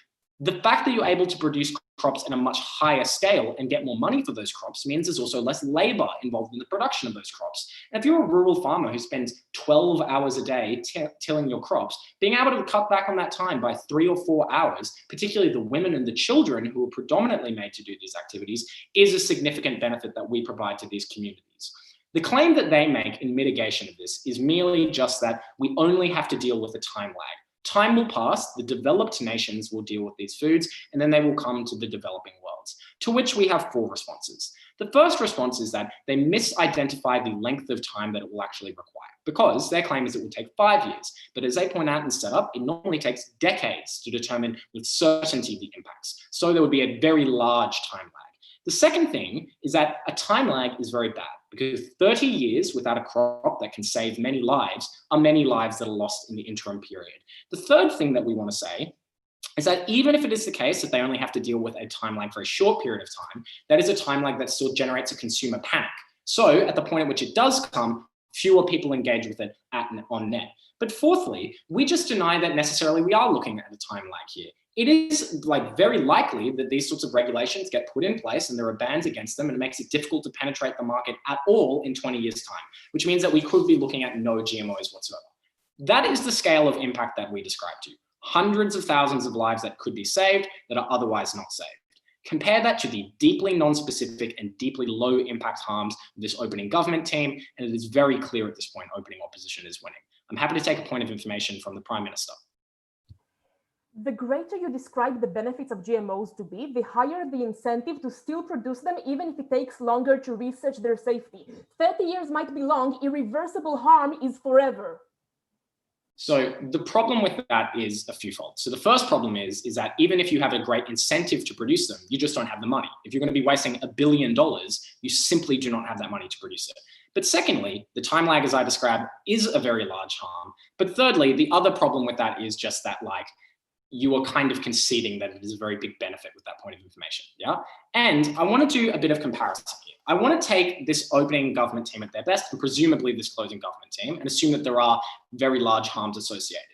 the fact that you're able to produce crops at a much higher scale and get more money for those crops means there's also less labor involved in the production of those crops. And if you're a rural farmer who spends 12 hours a day tilling your crops, being able to cut back on that time by 3 or 4 hours, particularly the women and the children who are predominantly made to do these activities, is a significant benefit that we provide to these communities. The claim that they make in mitigation of this is merely just that we only have to deal with a time lag. Time will pass, the developed nations will deal with these foods, and then they will come to the developing worlds, to which we have 4 responses. The first response is that they misidentify the length of time that it will actually require, because their claim is it will take 5 years. But as they point out in the setup, it normally takes decades to determine with certainty the impacts. So there would be a very large time lag. The second thing is that a time lag is very bad, because 30 years without a crop that can save many lives are many lives that are lost in the interim period. The third thing that we want to say is that even if it is the case that they only have to deal with a time lag for a short period of time, that is a time lag that still generates a consumer panic. So at the point at which it does come, fewer people engage with it on net. But fourthly, we just deny that necessarily we are looking at a time lag here. It is very likely that these sorts of regulations get put in place and there are bans against them, and it makes it difficult to penetrate the market at all in 20 years' time, which means that we could be looking at no GMOs whatsoever. That is the scale of impact that we describe to you. Hundreds of thousands of lives that could be saved that are otherwise not saved. Compare that to the deeply non-specific and deeply low impact harms of this opening government team, and it is very clear at this point opening opposition is winning. I'm happy to take a point of information from the Prime Minister. The greater you describe the benefits of GMOs to be, the higher the incentive to still produce them, even if it takes longer to research their safety. 30 years might be long, irreversible harm is forever. So the problem with that is a fewfold. So the first problem is that even if you have a great incentive to produce them, you just don't have the money. If you're going to be wasting $1 billion, you simply do not have that money to produce it. But secondly, the time lag, as I described, is a very large harm. But thirdly, the other problem with that is just that you are kind of conceding that it is a very big benefit with that point of information, yeah? And I want to do a bit of comparison here. I want to take this opening government team at their best and presumably this closing government team and assume that there are very large harms associated.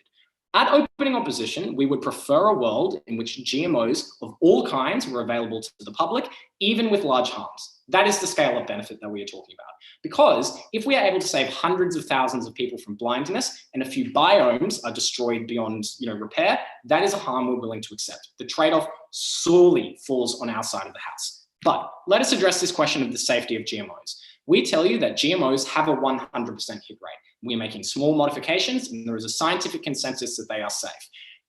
At opening opposition, we would prefer a world in which GMOs of all kinds were available to the public, even with large harms. That is the scale of benefit that we are talking about. Because if we are able to save hundreds of thousands of people from blindness and a few biomes are destroyed beyond repair, that is a harm we're willing to accept. The trade-off sorely falls on our side of the house. But let us address this question of the safety of GMOs. We tell you that GMOs have a 100% hit rate. We're making small modifications and there is a scientific consensus that they are safe.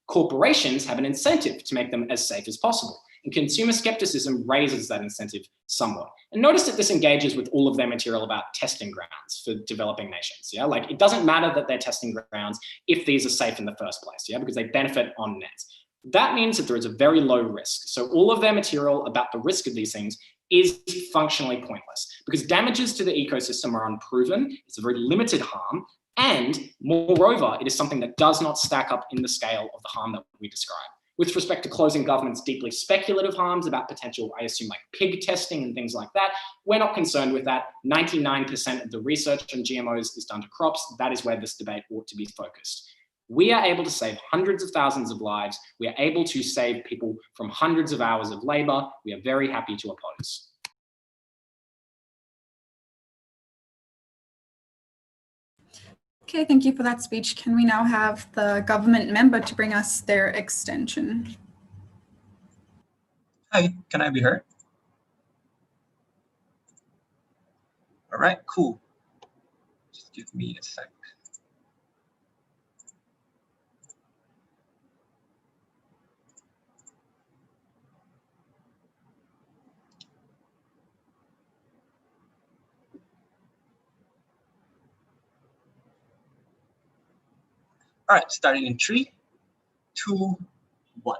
Corporations have an incentive to make them as safe as possible. And consumer skepticism raises that incentive somewhat. And notice that this engages with all of their material about testing grounds for developing nations. Yeah, it doesn't matter that they're testing grounds if these are safe in the first place, yeah, because they benefit on net. That means that there is a very low risk. So all of their material about the risk of these things is functionally pointless because damages to the ecosystem are unproven. It's a very limited harm. And moreover, it is something that does not stack up in the scale of the harm that we describe. With respect to closing government's deeply speculative harms about potential, I assume, pig testing and things like that, we're not concerned with that. 99% of the research on GMOs is done to crops. That is where this debate ought to be focused. We are able to save hundreds of thousands of lives. We are able to save people from hundreds of hours of labor. We are very happy to oppose. Okay, thank you for that speech. Can we now have the government member to bring us their extension? Hi, can I be heard? All right, cool. Just give me a sec. All right, starting in 3, 2, 1.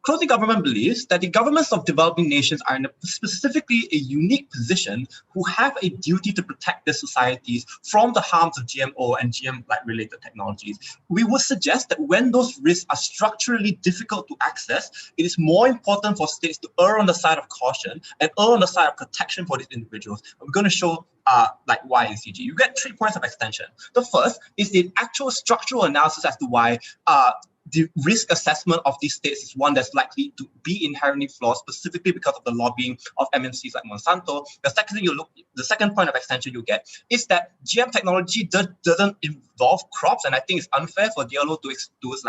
Closing government believes that the governments of developing nations are in specifically a unique position who have a duty to protect their societies from the harms of GMO and GM-related technologies. We would suggest that when those risks are structurally difficult to access, it is more important for states to err on the side of caution and err on the side of protection for these individuals. We're going to show why in CG. You get 3 points of extension. The first is the actual structural analysis as to why the risk assessment of these states is one that's likely to be inherently flawed, specifically because of the lobbying of MNCs like Monsanto. The second point of extension you get is that GM technology doesn't involve crops, and I think it's unfair for DLO to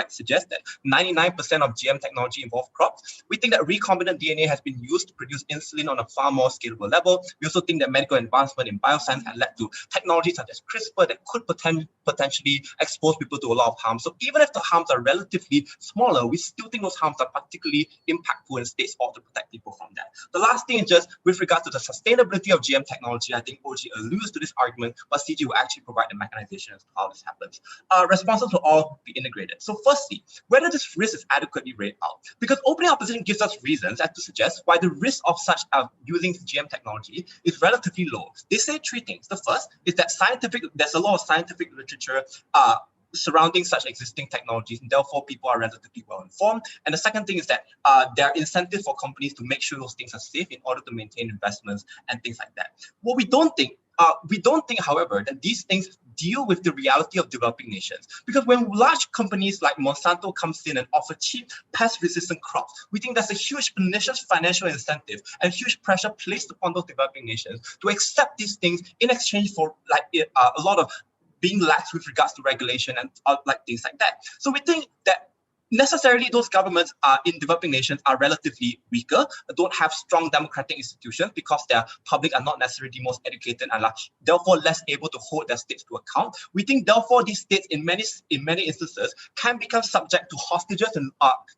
suggest that 99% of GM technology involves crops. We think that recombinant DNA has been used to produce insulin on a far more scalable level. We also think that medical advancement in bioscience has led to technologies such as CRISPR that could potentially expose people to a lot of harm. So even if the harms are relatively smaller, we still think those harms are particularly impactful, and states ought to protect people from that. The last thing is just with regard to the sustainability of GM technology. I think OG alludes to this argument, but CG will actually provide the mechanization as to how this happens. Responses will all be integrated. So firstly, whether this risk is adequately weighed out, because opening opposition gives us reasons as to suggest why the risk of such using GM technology is relatively low. They say three things. The first is that there's a lot of scientific literature surrounding such existing technologies, and therefore people are relatively well informed. And the second thing is that there are incentives for companies to make sure those things are safe in order to maintain investments and things like that. What we don't think, however, that these things deal with the reality of developing nations. Because when large companies like Monsanto comes in and offer cheap pest-resistant crops, we think there's a huge pernicious financial incentive and huge pressure placed upon those developing nations to accept these things in exchange for a lot of being lax with regards to regulation and things like that. So we think that necessarily those governments in developing nations are relatively weaker, don't have strong democratic institutions because their public are not necessarily the most educated and are therefore less able to hold their states to account. We think therefore these states in many instances can become subject to hostages and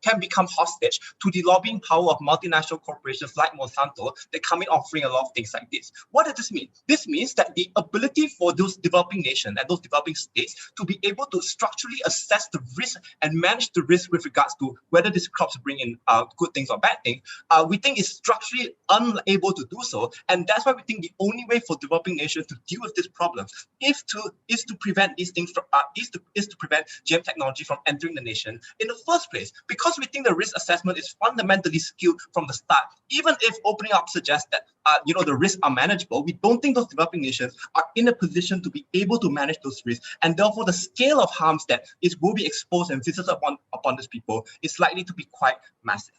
can become hostage to the lobbying power of multinational corporations like Monsanto that come in offering a lot of things like this. What does this mean? This means that the ability for those developing nations and those developing states to be able to structurally assess the risk and manage the risk with regards to whether these crops bring in good things or bad things, we think is structurally unable to do so. And that's why we think the only way for developing nations to deal with this problem is to prevent these things from is to prevent GM technology from entering the nation in the first place. Because we think the risk assessment is fundamentally skewed from the start. Even if opening up suggests that the risks are manageable, we don't think those developing nations are in a position to be able to manage those risks, and therefore the scale of harms that will be exposed and visited upon these people is likely to be quite massive.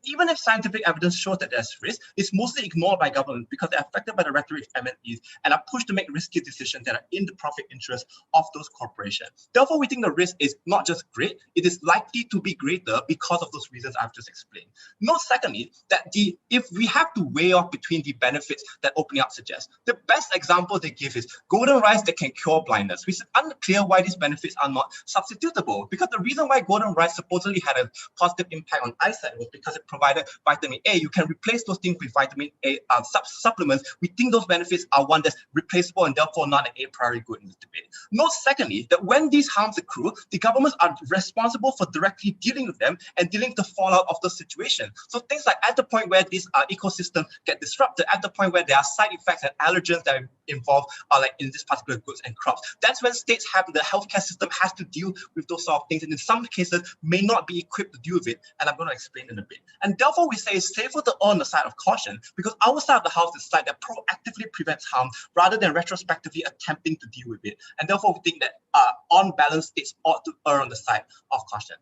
Even if scientific evidence shows that there's risk, it's mostly ignored by government because they're affected by the rhetoric of MNEs and are pushed to make risky decisions that are in the profit interest of those corporations. Therefore, we think the risk is not just great, it is likely to be greater because of those reasons I've just explained. Note secondly, that if we have to weigh off between the benefits that opening up suggests, the best example they give is golden rice that can cure blindness, which is unclear why these benefits are not substitutable, because the reason why golden rice supposedly had a positive impact on eyesight was because it provided vitamin A. You can replace those things with vitamin A supplements. We think those benefits are one that's replaceable and therefore not an a priori good in this debate. Note secondly, that when these harms accrue, the governments are responsible for directly dealing with them and dealing with the fallout of the situation. So things like at the point where these ecosystems get disrupted, at the point where there are side effects and allergens that are involved in this particular goods and crops, that's when states have the healthcare system has to deal with those sort of things, and in some cases may not be equipped to deal with it, and I'm going to explain in a bit. And therefore we say it's safer to err on the side of caution, because our side of the house is the side that proactively prevents harm rather than retrospectively attempting to deal with it. And therefore we think that on balance, states ought to err on the side of caution.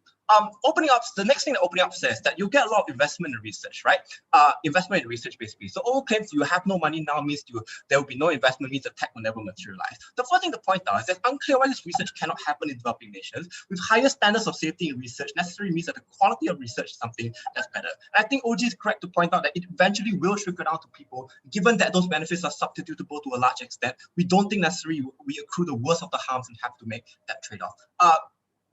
The next thing that opening up says that you get a lot of investment in research, right? Investment in research basically. So all claims you have no money now means there will be no investment, means the tech will never materialize. The first thing to point out is that it's unclear why this research cannot happen in developing nations. With higher standards of safety in research necessarily means that the quality of research is something that's better. And I think OG is correct to point out that it eventually will trickle down to people, given that those benefits are substitutable to a large extent. We don't think necessarily we accrue the worst of the harms and have to make that trade-off.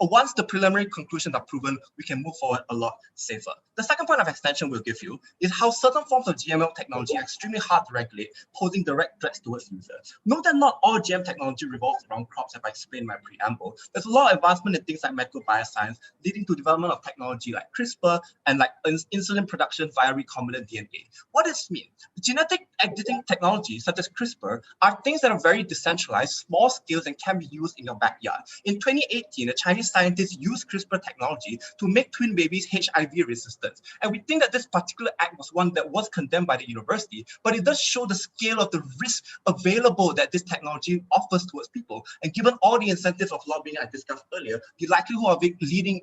Once the preliminary conclusions are proven, we can move forward a lot safer. The second point of extension we'll give you is how certain forms of GMO technology are extremely hard to regulate, posing direct threats towards users. Note that not all GM technology revolves around crops, as I explained in my preamble. There's a lot of advancement in things like medical bioscience, leading to development of technology like CRISPR and like insulin production via recombinant DNA. What does this mean? Genetic editing technologies such as CRISPR are things that are very decentralized, small scales, and can be used in your backyard. In 2018, the Chinese scientists use CRISPR technology to make twin babies HIV resistant. And we think that this particular act was one that was condemned by the university, but it does show the scale of the risk available that this technology offers towards people. And given all the incentives of lobbying I discussed earlier, the likelihood of it leading,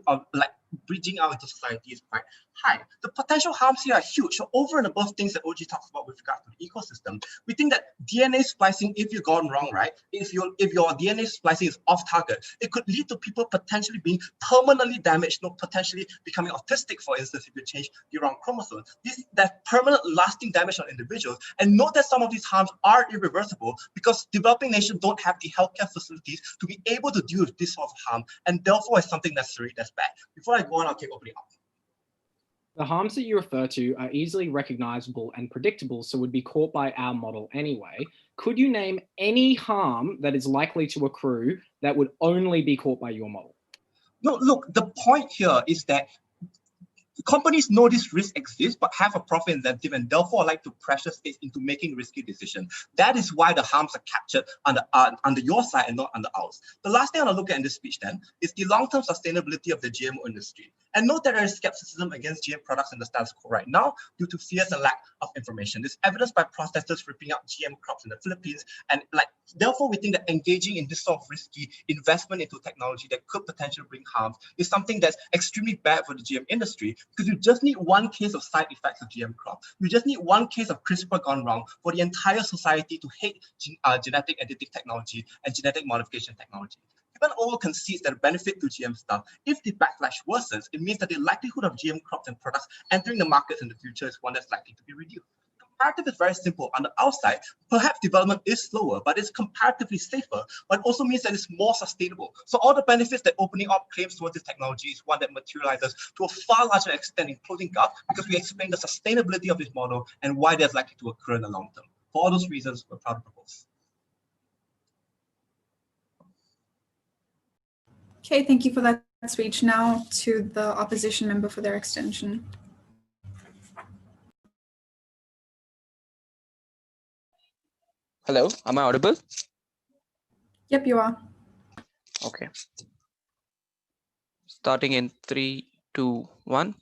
breaching out into society is quite high. The potential harms here are huge. So over and above things that OG talks about with regard to the ecosystem, we think that DNA splicing, if you've gone wrong, right, if your DNA splicing is off target, it could lead to people potentially being permanently damaged, not potentially becoming autistic, for instance, if you change the wrong chromosome. That permanent lasting damage on individuals. And note that some of these harms are irreversible because developing nations don't have the healthcare facilities to be able to deal with this sort of harm, and therefore it's something necessary that's bad. Before I go on, I'll keep opening up. The harms that you refer to are easily recognizable and predictable, so would be caught by our model anyway. Could you name any harm that is likely to accrue that would only be caught by your model? No, look, the point here is that companies know this risk exists, but have a profit incentive and therefore like to pressure states into making risky decisions. That is why the harms are captured under your side and not under ours. The last thing I want to look at in this speech then is the long-term sustainability of the GMO industry. And note that there is skepticism against GM products in the status quo right now due to fears and lack of information. This is evidenced by protesters ripping out GM crops in the Philippines. And therefore, we think that engaging in this sort of risky investment into technology that could potentially bring harms is something that's extremely bad for the GM industry, because you just need one case of side effects of GM crop. You just need one case of CRISPR gone wrong for the entire society to hate genetic editing technology and genetic modification technology. Given all concedes that the benefit to GM stuff, if the backlash worsens, it means that the likelihood of GM crops and products entering the markets in the future is one that's likely to be reduced. Comparative is very simple. On the outside, perhaps development is slower, but it's comparatively safer, but it also means that it's more sustainable. So all the benefits that opening up claims towards this technology is one that materializes to a far larger extent in closing gap, because we explain the sustainability of this model and why that's likely to occur in the long term. For all those reasons, we're proud to propose. Okay, thank you for that speech. Now to the opposition member for their extension. Hello, am I audible? Yep, you are. Okay. Starting in 3, 2, 1.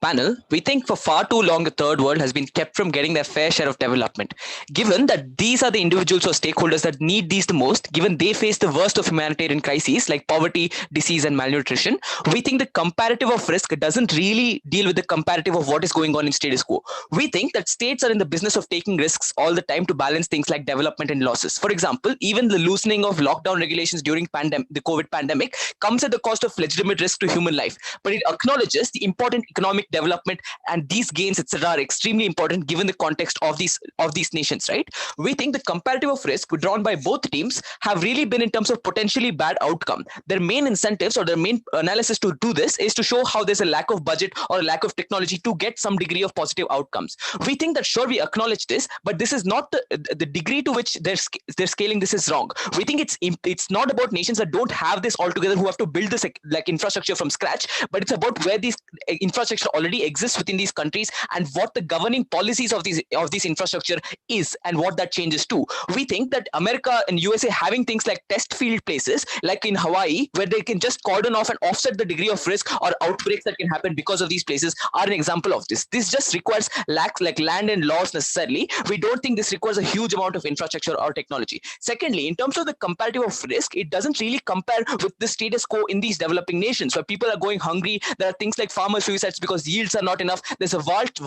Panel, we think for far too long the third world has been kept from getting their fair share of development. Given that these are the individuals or stakeholders that need these the most, given they face the worst of humanitarian crises like poverty, disease, and malnutrition, we think the comparative of risk doesn't really deal with the comparative of what is going on in status quo. We think that states are in the business of taking risks all the time to balance things like development and losses. For example, even the loosening of lockdown regulations during the COVID pandemic comes at the cost of legitimate risk to human life, but it acknowledges the important economic development, and these gains, etc., are extremely important given the context of these nations, right? We think the comparative of risk drawn by both teams have really been in terms of potentially bad outcome. Their main incentives or their main analysis to do this is to show how there's a lack of budget or a lack of technology to get some degree of positive outcomes. We think that sure, we acknowledge this, but this is not the degree to which they're scaling this is wrong. We think it's not about nations that don't have this altogether who have to build this like infrastructure from scratch, but it's about where these infrastructure already exists within these countries and what the governing policies of these infrastructure is and what that changes to. We think that America and USA having things like test field places like in Hawaii where they can just cordon off and offset the degree of risk or outbreaks that can happen because of these places are an example of this. This just requires like land and laws necessarily. We don't think this requires a huge amount of infrastructure or technology. Secondly, in terms of the comparative of risk, it doesn't really compare with the status quo in these developing nations where people are going hungry. There are things like farmer suicides because yields are not enough. There's a vast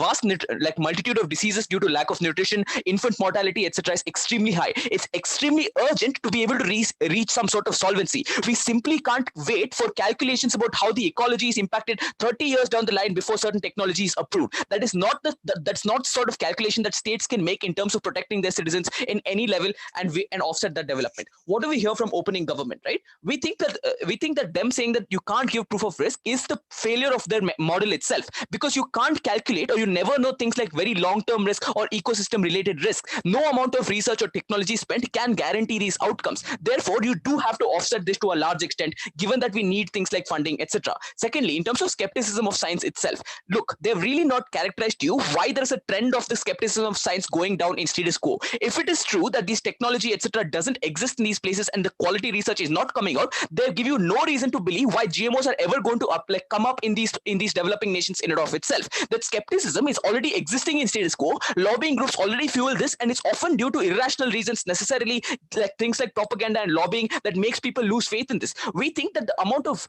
multitude of diseases due to lack of nutrition. Infant mortality, etc., is extremely high. It's extremely urgent to be able to reach some sort of solvency. We simply can't wait for calculations about how the ecology is impacted 30 years down the line before certain technology is approved. That is not that's not sort of calculation that states can make in terms of protecting their citizens in any level and offset that development. What do we hear from opening government, right? We think that them saying that you can't give proof of risk is the failure of their model itself. because you can't calculate or you never know things like very long-term risk or ecosystem related risk. No amount of research or technology spent can guarantee these outcomes. Therefore, you do have to offset this to a large extent, given that we need things like funding, etc. Secondly, in terms of skepticism of science itself, look, they've really not characterized you why there's a trend of the skepticism of science going down in status quo. If it is true that this technology, etc., doesn't exist in these places and the quality research is not coming out, they give you no reason to believe why GMOs are ever going to come up in these developing nations in and of itself. That skepticism is already existing in status quo. Lobbying groups already fuel this, and it's often due to irrational reasons, necessarily like things like propaganda and lobbying, that makes people lose faith in this. We think that the amount of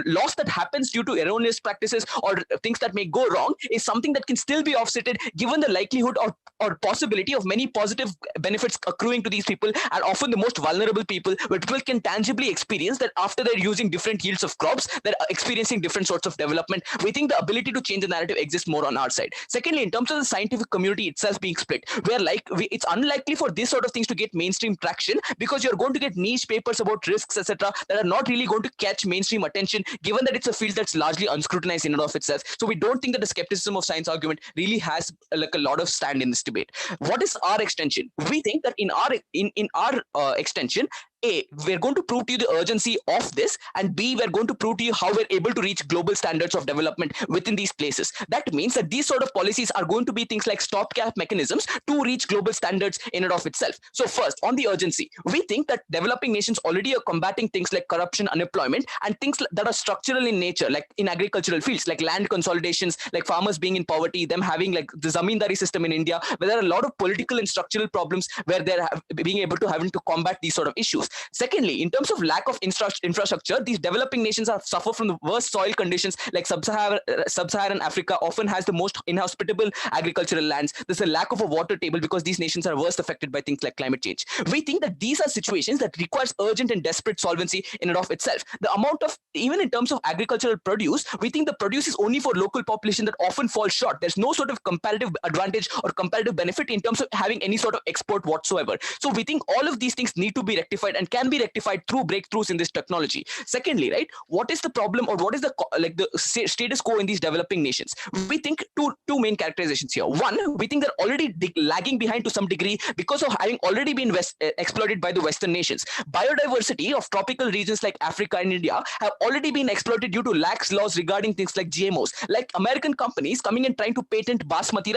loss that happens due to erroneous practices or things that may go wrong is something that can still be offsetted, given the likelihood or possibility of many positive benefits accruing to these people, and often the most vulnerable people, where people can tangibly experience that after they're using different yields of crops, they're experiencing different sorts of development. We think the ability to change the narrative exists more on our side. Secondly, in terms of the scientific community itself being split, it's unlikely for this sort of things to get mainstream traction, because you're going to get niche papers about risks, etc., that are not really going to catch mainstream attention, given that it's a field that's largely unscrutinized in and of itself. So we don't think that the skepticism of science argument really has like a lot of stand in this debate. What is our extension? We think that in our extension, A, we're going to prove to you the urgency of this, and B, we're going to prove to you how we're able to reach global standards of development within these places. That means that these sort of policies are going to be things like stopgap mechanisms to reach global standards in and of itself. So first, on the urgency, we think that developing nations already are combating things like corruption, unemployment, and things that are structural in nature, like in agricultural fields, like land consolidations, like farmers being in poverty, them having like the zamindari system in India, where there are a lot of political and structural problems where they're being able to having to combat these sort of issues. Secondly, in terms of lack of infrastructure, these developing nations suffer from the worst soil conditions, like sub-Saharan Africa often has the most inhospitable agricultural lands. There's a lack of a water table because these nations are worst affected by things like climate change. We think that these are situations that requires urgent and desperate solvency in and of itself. The amount of, even in terms of agricultural produce, we think the produce is only for local population that often falls short. There's no sort of comparative advantage or comparative benefit in terms of having any sort of export whatsoever. So we think all of these things need to be rectified and can be rectified through breakthroughs in this technology. Secondly, right, what is the problem, or what is the status quo in these developing nations? We think two main characterizations here. One, we think they're already lagging behind to some degree because of having already been exploited by the Western nations. Biodiversity of tropical regions like Africa and India have already been exploited due to lax laws regarding things like GMOs, like American companies coming and trying to patent basmati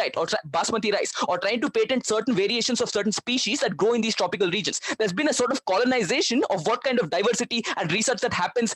rice or trying to patent certain variations of certain species that grow in these tropical regions. There's been a sort of colonization of what kind of diversity and research that happens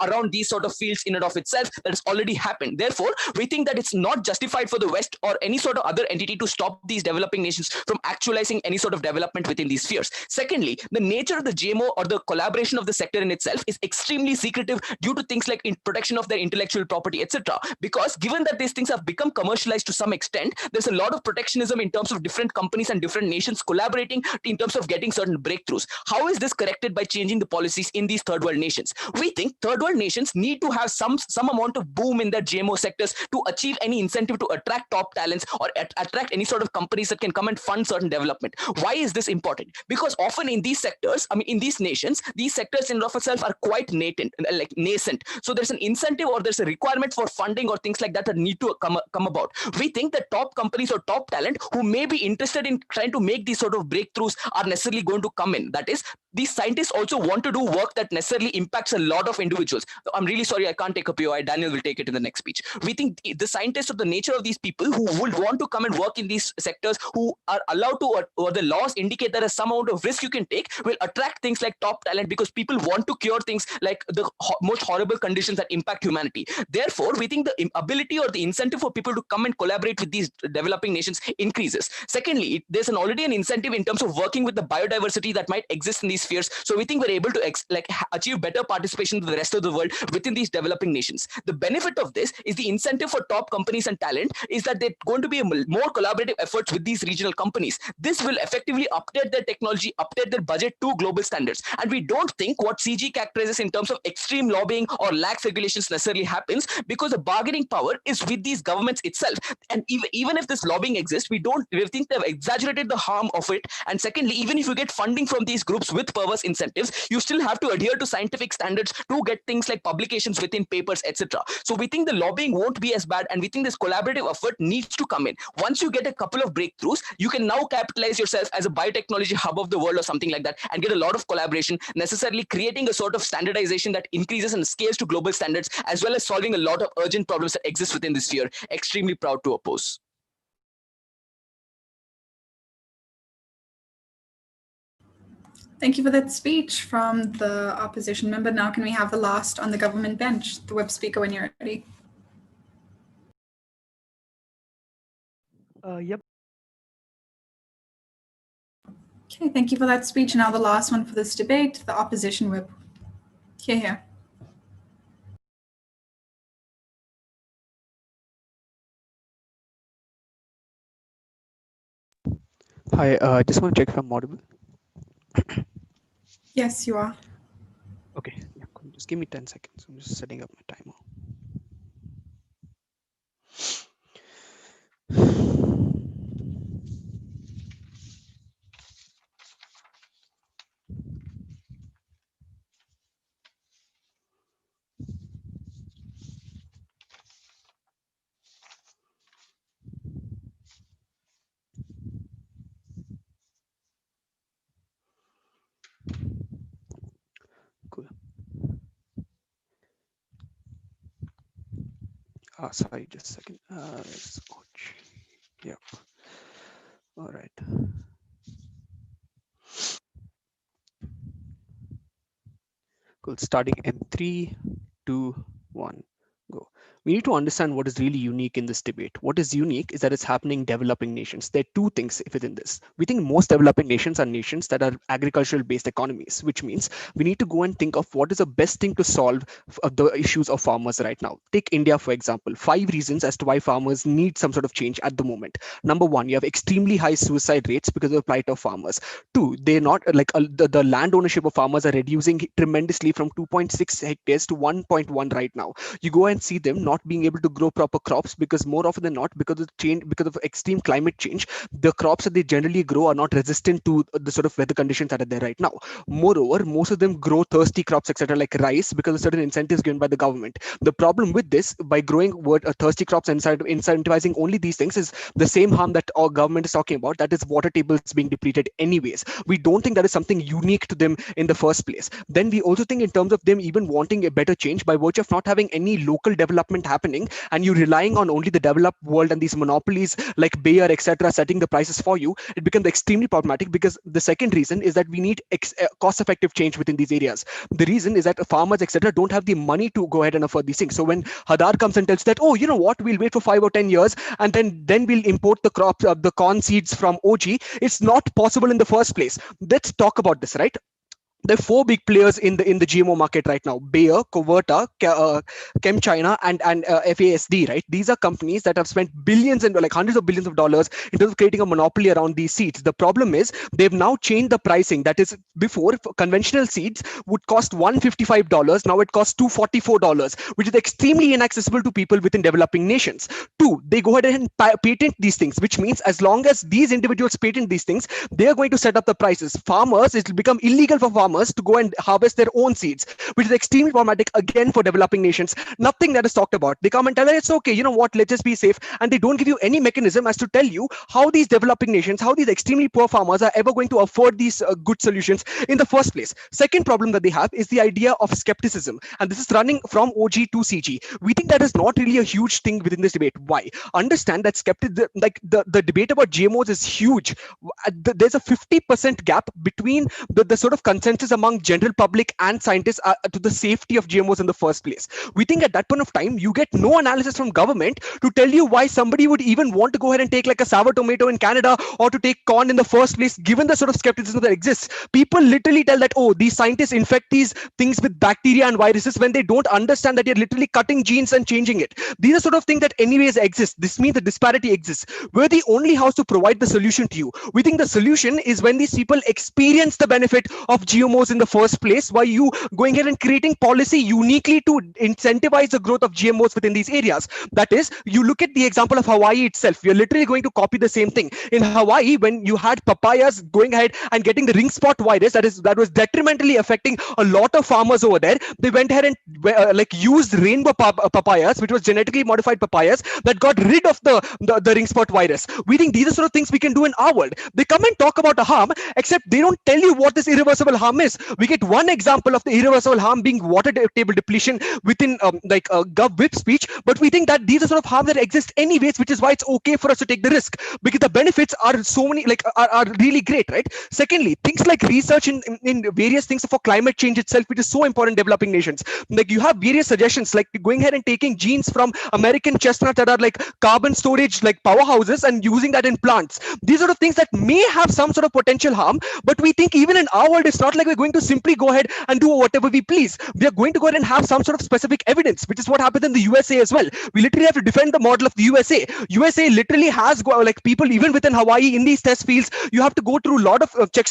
around these sort of fields in and of itself that has already happened. Therefore, we think that it's not justified for the West or any sort of other entity to stop these developing nations from actualizing any sort of development within these spheres. Secondly, the nature of the GMO or the collaboration of the sector in itself is extremely secretive due to things like protection of their intellectual property, etc. Because given that these things have become commercialized to some extent, there's a lot of protectionism in terms of different companies and different nations collaborating in terms of getting certain breakthroughs. How is this corrected? By changing the policies in these third world nations. We think third world nations need to have some amount of boom in their GMO sectors to achieve any incentive to attract top talents or attract any sort of companies that can come and fund certain development. Why is this important? Because often in these sectors, in these nations, these sectors in and of itself are quite nascent. So there's an incentive or there's a requirement for funding or things like that that need to come about. We think that top companies or top talent who may be interested in trying to make these sort of breakthroughs are necessarily going to come in. That is, these scientists also want to do work that necessarily impacts a lot of individuals. I'm really sorry, I can't take a POI. Daniel will take it in the next speech. We think the scientists of the nature of these people who would want to come and work in these sectors, who are allowed to, or the laws indicate there is some amount of risk you can take, will attract things like top talent because people want to cure things like the most horrible conditions that impact humanity. Therefore, we think the ability or the incentive for people to come and collaborate with these developing nations increases. Secondly, there's already an incentive in terms of working with the biodiversity that might exist in these spheres. So we think we're able to achieve better participation with the rest of the world within these developing nations. The benefit of this is the incentive for top companies and talent is that they're going to be more collaborative efforts with these regional companies. This will effectively update their technology, update their budget to global standards. And we don't think what CG characterizes in terms of extreme lobbying or lax regulations necessarily happens, because the bargaining power is with these governments itself. And even if this lobbying exists, we think they've exaggerated the harm of it. And secondly, even if you get funding from these groups with with perverse incentives, you still have to adhere to scientific standards to get things like publications within papers, etc. So we think the lobbying won't be as bad, and we think this collaborative effort needs to come in. Once you get a couple of breakthroughs, you can now capitalize yourself as a biotechnology hub of the world or something like that and get a lot of collaboration, necessarily creating a sort of standardization that increases and scales to global standards, as well as solving a lot of urgent problems that exist within this sphere. Extremely proud to oppose. Thank you for that speech from the opposition member. Now can we have the last on the government bench, the web speaker, when you're ready? Yep. Okay, thank you for that speech. Now the last one for this debate, the opposition whip. Here. Hi, just want to check if I'm audible. Yes, you are. Okay, yeah, cool. Just give me 10 seconds. I'm just setting up my timer. Cool. Sorry, just a second. Yeah. All right. Cool. Starting in 3, 2, 1, go. We need to understand what is really unique in this debate. What is unique is that it's happening in developing nations. There are two things within this. We think most developing nations are nations that are agricultural based economies, which means we need to go and think of what is the best thing to solve the issues of farmers right now. Take India, for example. 5 reasons as to why farmers need some sort of change at the moment. Number 1, you have extremely high suicide rates because of the plight of farmers. 2, they're not like the land ownership of farmers are reducing tremendously from 2.6 hectares to 1.1 right now. You go and see them not being able to grow proper crops because more often than not, because of extreme climate change, the crops that they generally grow are not resistant to the sort of weather conditions that are there right now. Moreover, most of them grow thirsty crops, etc., like rice, because of certain incentives given by the government. The problem with this, by growing thirsty crops and incentivizing only these things, is the same harm that our government is talking about, that is water tables being depleted anyways. We don't think that is something unique to them in the first place. Then we also think in terms of them even wanting a better change by virtue of not having any local development happening, and you relying on only the developed world and these monopolies like Bayer, etc., setting the prices for you. It becomes extremely problematic, because the second reason is that we need cost-effective change within these areas. The reason is that farmers, etc., don't have the money to go ahead and afford these things. So when Hadar comes and tells that, oh, you know what, we'll wait for 5 or 10 years and then we'll import the crops of the corn seeds from OG, it's not possible in the first place. Let's talk about this, right? There are 4 big players in the GMO market right now: Bayer, Coverta, ChemChina, and FASD. Right, these are companies that have spent billions and like hundreds of billions of dollars in terms of creating a monopoly around these seeds. The problem is they've now changed the pricing. That is, before conventional seeds would cost $155, now it costs $244, which is extremely inaccessible to people within developing nations. 2, they go ahead and patent these things, which means as long as these individuals patent these things, they are going to set up the prices. Farmers, it will become illegal for farmers to go and harvest their own seeds, which is extremely problematic again for developing nations. Nothing that is talked about. They come and tell us, it's okay, you know what, let's just be safe, and they don't give you any mechanism as to tell you how these developing nations, how these extremely poor farmers are ever going to afford these good solutions in the first place. Second problem that they have is the idea of skepticism, and this is running from OG to CG. We think that is not really a huge thing within this debate. Why? Understand that the debate about GMOs is huge. There's a 50% gap between the sort of consensus among general public and scientists to the safety of GMOs in the first place. We think at that point of time, you get no analysis from government to tell you why somebody would even want to go ahead and take like a sour tomato in Canada or to take corn in the first place, given the sort of skepticism that exists. People literally tell that, oh, these scientists infect these things with bacteria and viruses, when they don't understand that you're literally cutting genes and changing it. These are sort of things that anyways exist. This means the disparity exists. We're the only house to provide the solution to you. We think the solution is when these people experience the benefit of GMO GMOs in the first place? Why you going ahead and creating policy uniquely to incentivize the growth of GMOs within these areas? That is, you look at the example of Hawaii itself. You're literally going to copy the same thing. In Hawaii, when you had papayas going ahead and getting the ring spot virus, that was detrimentally affecting a lot of farmers over there. They went ahead and used rainbow papayas, which was genetically modified papayas, that got rid of the ring spot virus. We think these are sort of things we can do in our world. They come and talk about a harm, except they don't tell you what this irreversible harm is. We get one example of the irreversible harm being water table depletion within Gov Whip speech, but we think that these are sort of harms that exist anyways, which is why it's okay for us to take the risk, because the benefits are so many, are really great, right? Secondly, things like research in various things for climate change itself, which is so important in developing nations. Like you have various suggestions, like going ahead and taking genes from American chestnuts that are like carbon storage, like powerhouses, and using that in plants. These are the things that may have some sort of potential harm, but we think even in our world, it's not like we're going to simply go ahead and do whatever we please. We are going to go ahead and have some sort of specific evidence, which is what happened in the USA as well. We literally have to defend the model of the USA. USA literally has people even within Hawaii in these test fields. You have to go through a lot of check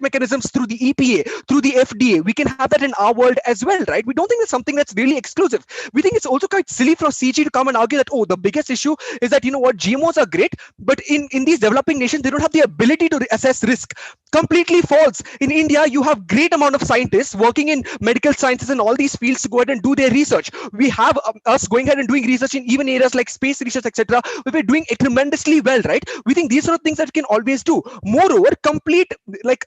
mechanisms through the EPA, through the FDA. We can have that in our world as well, right? We don't think it's something that's really exclusive. We think it's also quite silly for CG to come and argue that, oh, the biggest issue is that, you know what, GMOs are great, but in these developing nations, they don't have the ability to assess risk. Completely false. In India, you have great amount of scientists working in medical sciences and all these fields to go ahead and do their research. We have us going ahead and doing research in even areas like space research, etc. We're doing it tremendously well, right? We think these are things that we can always do. Moreover, complete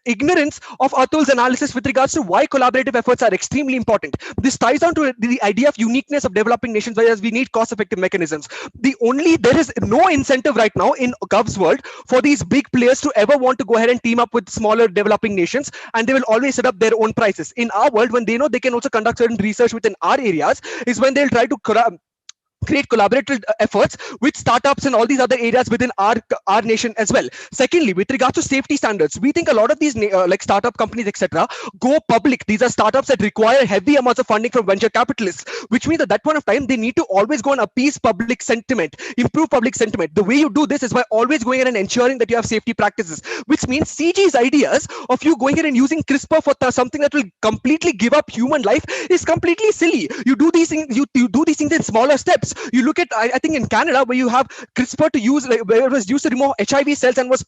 ignorance of Atul's analysis with regards to why collaborative efforts are extremely important. This ties down to the idea of uniqueness of developing nations, whereas we need cost-effective mechanisms. There is no incentive right now in Gov's world for these big players to ever want to go ahead and team up with smaller developing nations, and they will always set up their own prices. In our world, when they know they can also conduct certain research within our areas, is when they'll try to create collaborative efforts with startups and all these other areas within our nation as well. Secondly, with regards to safety standards, we think a lot of these startup companies, etc., go public. These are startups that require heavy amounts of funding from venture capitalists, which means at that point of time, they need to always go and appease public sentiment, improve public sentiment. The way you do this is by always going in and ensuring that you have safety practices, which means CG's ideas of you going in and using CRISPR for something that will completely give up human life is completely silly. You do these things, you do these things in smaller steps. You look at, I think in Canada, where you have CRISPR to use, where it was used to remove HIV cells and was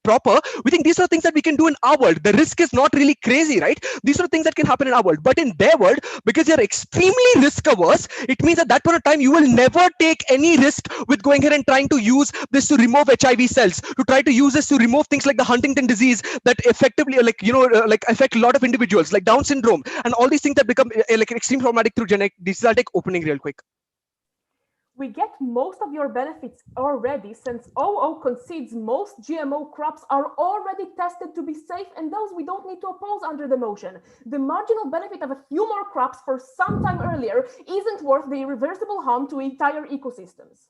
proper. We think these are things that we can do in our world. The risk is not really crazy, right? These are things that can happen in our world. But in their world, because they're extremely risk averse, it means at that point of time, you will never take any risk with going ahead and trying to use this to remove HIV cells, to try to use this to remove things like the Huntington disease that effectively, affect a lot of individuals, like Down syndrome, and all these things that become extreme traumatic through genetic disease. I'll take opening real quick. We get most of your benefits already, since OO concedes most GMO crops are already tested to be safe, and those we don't need to oppose under the motion. The marginal benefit of a few more crops for some time earlier isn't worth the irreversible harm to entire ecosystems.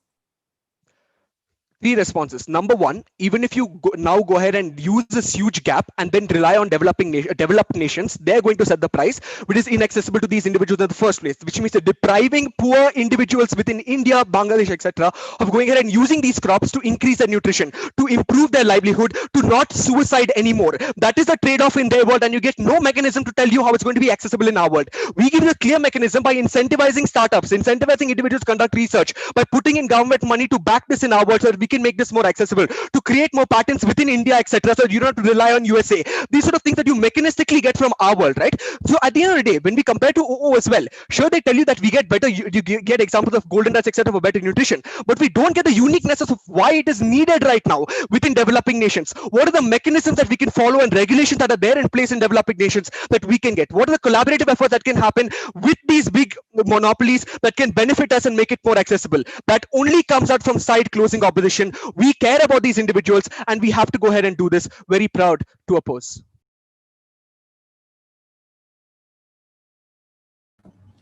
Three responses. Number one, even if you now go ahead and use this huge gap and then rely on developed nations, they're going to set the price, which is inaccessible to these individuals in the first place, which means they're depriving poor individuals within India, Bangladesh, etc., of going ahead and using these crops to increase their nutrition, to improve their livelihood, to not suicide anymore. That is the trade-off in their world, and you get no mechanism to tell you how it's going to be accessible in our world. We give you a clear mechanism by incentivizing startups, incentivizing individuals to conduct research, by putting in government money to back this in our world, so that we can make this more accessible, to create more patents within India, etc., so you don't have to rely on USA. These sort of things that you mechanistically get from our world, right? So at the end of the day, when we compare to OO as well, sure, they tell you that we get better, you get examples of golden nuts, etc., for better nutrition, but we don't get the uniqueness of why it is needed right now within developing nations. What are the mechanisms that we can follow and regulations that are there in place in developing nations that we can get? What are the collaborative efforts that can happen with these big monopolies that can benefit us and make it more accessible? That only comes out from side closing opposition. We care about these individuals, and we have to go ahead and do this. Very proud to oppose.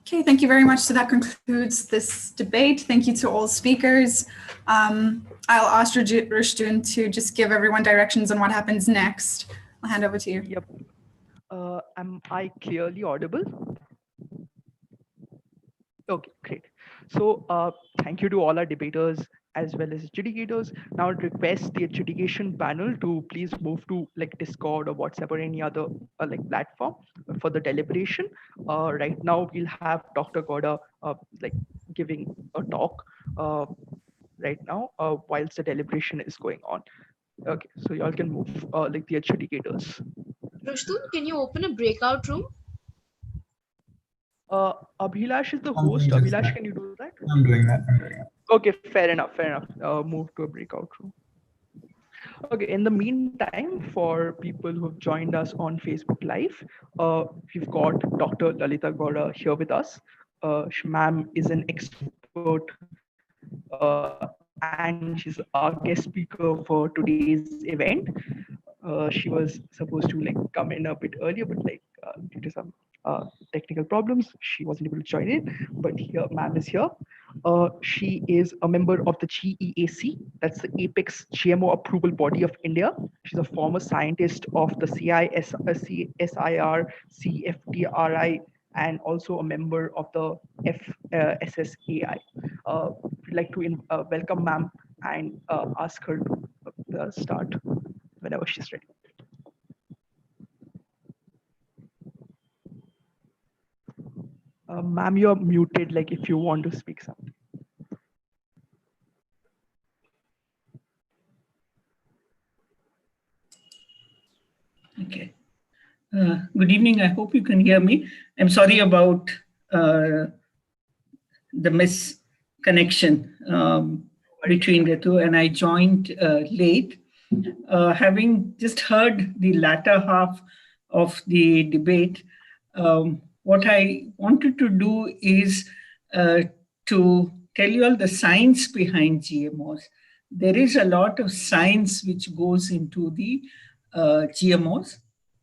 Okay, thank you very much. So that concludes this debate. Thank you to all speakers. I'll ask Rishtun to just give everyone directions on what happens next. I'll hand over to you. Yep. Am I clearly audible? Okay, great. So thank you to all our debaters. as well as adjudicators. Now I'd request the adjudication panel to please move to like Discord or WhatsApp or any other like platform for the deliberation. Right now we'll have Dr. Goda like giving a talk right now whilst the deliberation is going on. Okay, so y'all can move like the adjudicators. Rushtun, can you open a breakout room? Abhilash is the I'm host. doing just Abhilash, that. can you do that? I'm doing that. I'm doing that. Okay, fair enough, fair enough. Move to a breakout room. Okay, in the meantime, for people who have joined us on Facebook Live, we've got Dr. Lalita Gowda here with us. Ma'am is an expert and she's our guest speaker for today's event. She was supposed to like come in a bit earlier, but like due to some technical problems, she wasn't able to join in. But here, ma'am is here. She is a member of the GEAC, that's the Apex GMO approval body of India. She's a former scientist of the CSIR, CFTRI, and also a member of the SSAI. We'd like to welcome ma'am and ask her to start whenever she's ready. Ma'am, you're muted, like if you want to speak something. Okay. Good evening. I hope you can hear me. I'm sorry about the misconnection between the two, and I joined late. Having just heard the latter half of the debate, what I wanted to do is to tell you all the science behind GMOs. There is a lot of science which goes into the GMOs,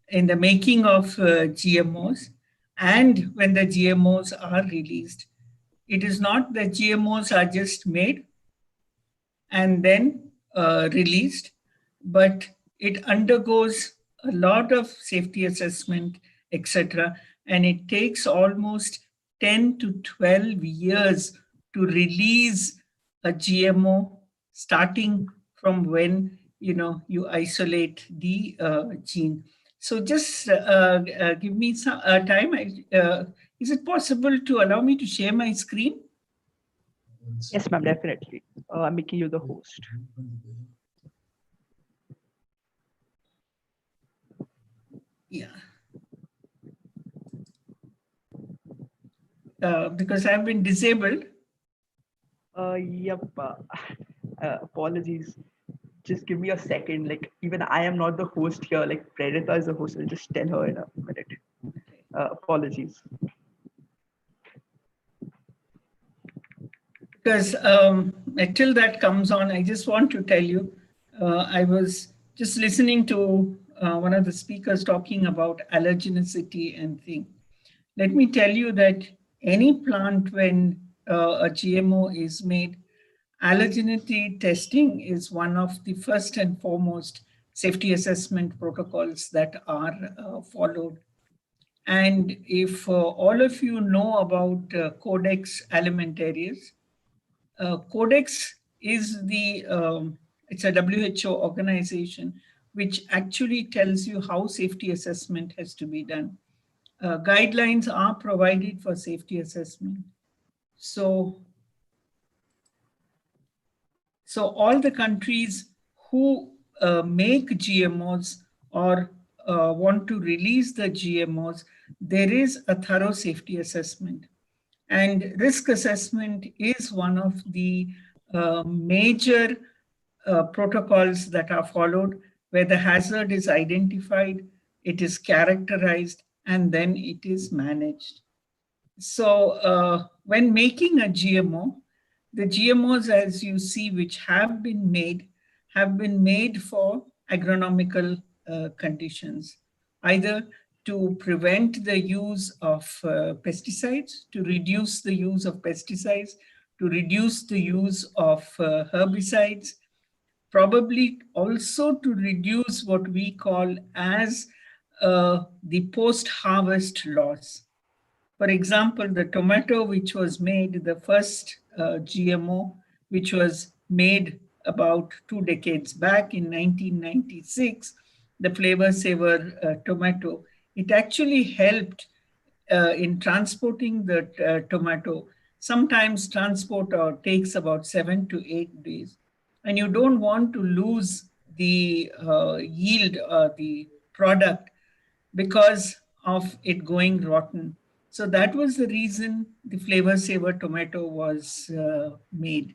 in the making of GMOs, and when the GMOs are released. It is not that GMOs are just made and then released, but it undergoes a lot of safety assessment, etc. And it takes almost 10 to 12 years to release a GMO, starting from when you isolate the gene. So just give me some time. Is it possible to allow me to share my screen? Yes, ma'am, definitely. I'm making you the host. Yeah. Because I've been disabled. Yep. Apologies. Just give me a second. Like, even I am not the host here. Like, Pranita is the host. I'll just tell her in a minute. Apologies. Because until that comes on, I just want to tell you, I was just listening to one of the speakers talking about allergenicity and thing. Let me tell you that any plant, when a GMO is made, allergenity testing is one of the first and foremost safety assessment protocols that are followed. And if all of you know about Codex Alimentarius, Codex is it's a WHO organization which actually tells you how safety assessment has to be done. Guidelines are provided for safety assessment. So all the countries who make GMOs or want to release the GMOs, there is a thorough safety assessment. And risk assessment is one of the major protocols that are followed, where the hazard is identified, it is characterized, and then it is managed. So when making a GMO, the GMOs, as you see, which have been made for agronomical conditions, either to prevent the use of pesticides, to reduce the use of pesticides, to reduce the use of herbicides, probably also to reduce what we call as the post-harvest loss. For example, the tomato which was made, the first GMO, which was made about 2 decades back in 1996, the Flavor Saver tomato, it actually helped in transporting the tomato. Sometimes transport takes about 7 to 8 days. And you don't want to lose the yield, the product, because of it going rotten. So that was the reason the Flavor Saver tomato was made.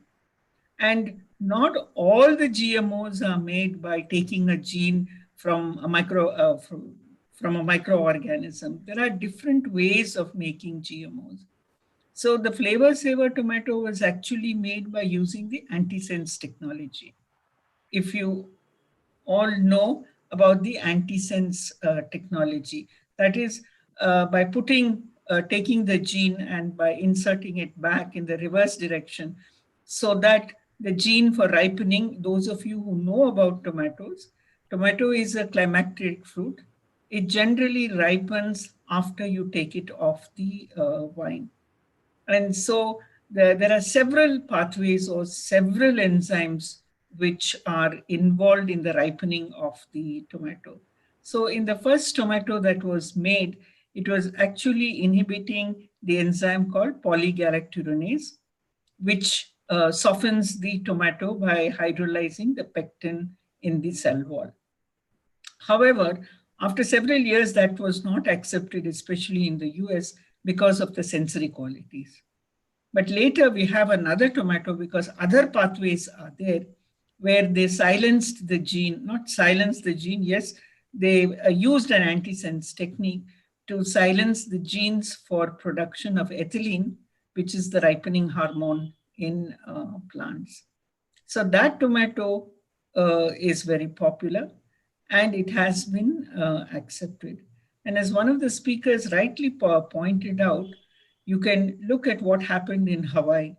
And not all the GMOs are made by taking a gene from a from a microorganism. There are different ways of making GMOs. So the Flavor Saver tomato was actually made by using the antisense technology. If you all know about the antisense technology, that is by taking the gene and by inserting it back in the reverse direction, so that the gene for ripening, those of you who know about tomatoes, tomato is a climacteric fruit. It generally ripens after you take it off the vine. And so there are several pathways or several enzymes which are involved in the ripening of the tomato. So in the first tomato that was made, it was actually inhibiting the enzyme called polygalacturonase, which softens the tomato by hydrolyzing the pectin in the cell wall. However, after several years, that was not accepted, especially in the US, because of the sensory qualities. But later we have another tomato because other pathways are there where they silenced the gene, not silenced the gene, yes, they used an antisense technique to silence the genes for production of ethylene, which is the ripening hormone in plants. So that tomato is very popular and it has been accepted. And as one of the speakers rightly pointed out, you can look at what happened in Hawaii.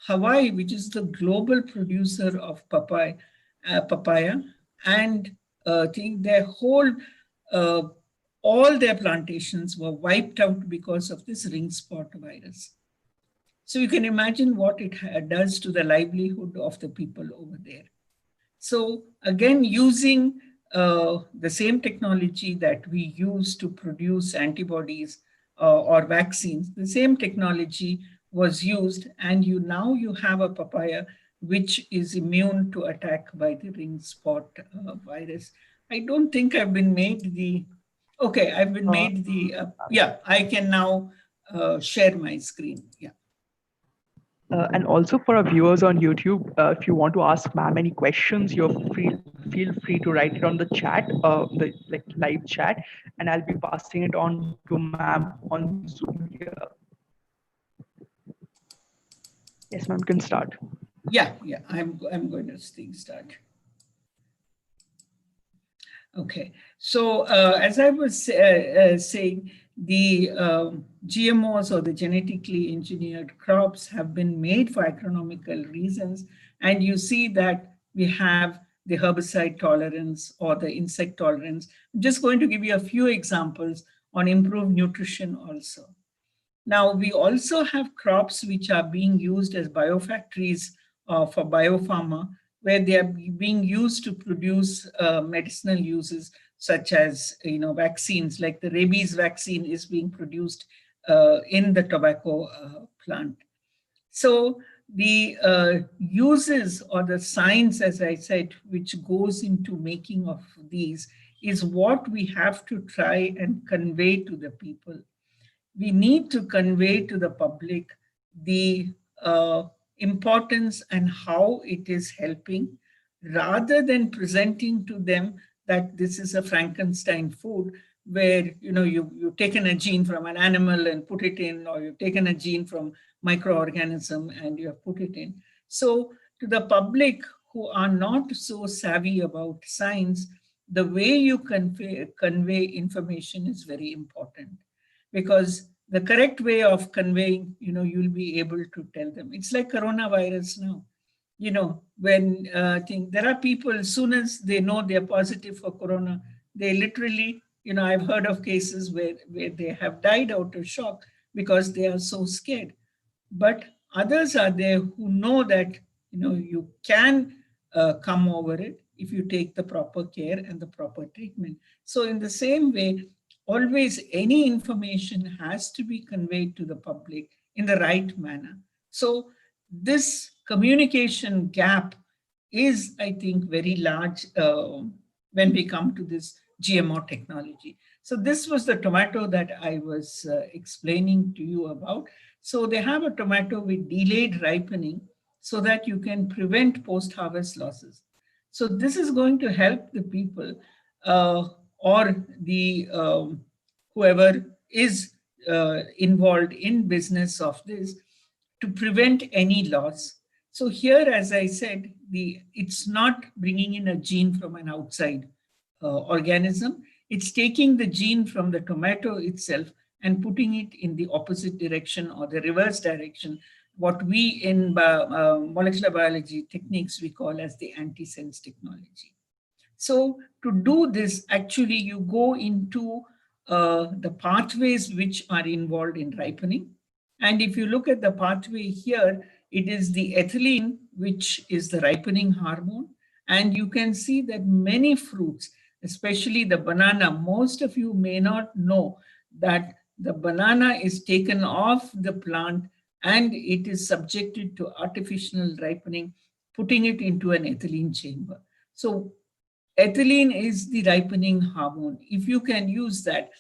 Hawaii, which is the global producer of papaya, and their whole, all their plantations were wiped out because of this ring spot virus. So you can imagine what it does to the livelihood of the people over there. So again, using the same technology that we use to produce antibodies or vaccines, the same technology was used, and now you have a papaya which is immune to attack by the ring spot virus. I don't think I've been made the, okay, I've been made the, yeah, I can now share my screen, yeah. And also for our viewers on YouTube, if you want to ask ma'am any questions, feel free to write it on the chat, the live chat, and I'll be passing it on to ma'am on Zoom here. Yes, ma'am, can start. Yeah, I'm going to start. Okay, so as I was saying, the GMOs or the genetically engineered crops have been made for agronomical reasons. And you see that we have the herbicide tolerance or the insect tolerance. I'm just going to give you a few examples on improved nutrition also. Now, we also have crops which are being used as biofactories for biopharma, where they are being used to produce medicinal uses, such as vaccines, like the rabies vaccine is being produced in the tobacco plant. So the uses or the science, as I said, which goes into making of these is what we have to try and convey to the people. We need to convey to the public the importance and how it is helping, rather than presenting to them that this is a Frankenstein food where you've taken a gene from an animal and put it in, or you've taken a gene from microorganism and you have put it in. So to the public who are not so savvy about science, the way you convey information is very important. Because the correct way of conveying, you'll be able to tell them. It's like coronavirus now. When there are people, as soon as they know they're positive for corona, they literally, I've heard of cases where they have died out of shock because they are so scared. But others are there who know that you can come over it if you take the proper care and the proper treatment. So in the same way, always any information has to be conveyed to the public in the right manner. So this communication gap is, I think, very large when we come to this GMO technology. So this was the tomato that I was explaining to you about. So they have a tomato with delayed ripening so that you can prevent post-harvest losses. So this is going to help the people or the whoever is involved in business of this to prevent any loss. So here, as I said, it's not bringing in a gene from an outside organism. It's taking the gene from the tomato itself and putting it in the opposite direction or the reverse direction, what we in molecular biology techniques we call as the antisense technology. So to do this, actually you go into the pathways which are involved in ripening. And if you look at the pathway here, it is the ethylene, which is the ripening hormone. And you can see that many fruits, especially the banana, most of you may not know that the banana is taken off the plant and it is subjected to artificial ripening, putting it into an ethylene chamber. So ethylene is the ripening hormone. If you can use that,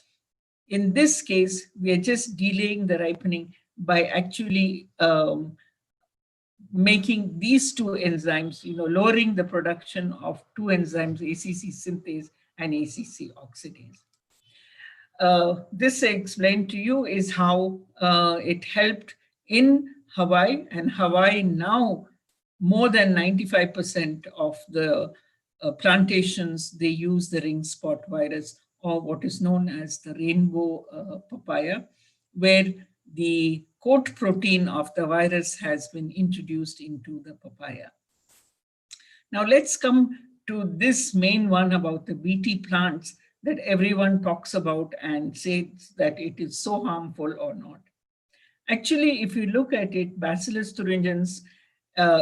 in this case, we are just delaying the ripening by actually making these two enzymes, lowering the production of two enzymes, ACC synthase and ACC oxidase. This I explained to you is how it helped in Hawaii, and Hawaii now more than 95% of the plantations, they use the ring spot virus or what is known as the rainbow papaya, where the coat protein of the virus has been introduced into the papaya. Now let's come to this main one about the BT plants that everyone talks about and says that it is so harmful or not. Actually, if you look at it, Bacillus thuringiens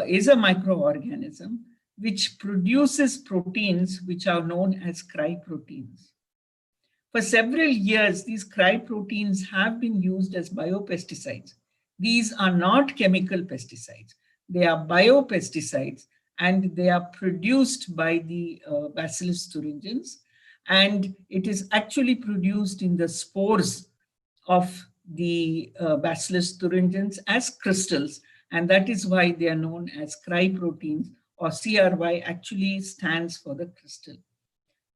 is a microorganism which produces proteins which are known as cry proteins. For several years, these cry proteins have been used as biopesticides. These are not chemical pesticides. They are biopesticides, and they are produced by the Bacillus thuringiens. And it is actually produced in the spores of the Bacillus thuringiens as crystals. And that is why they are known as cry proteins, or CRY actually stands for the crystal.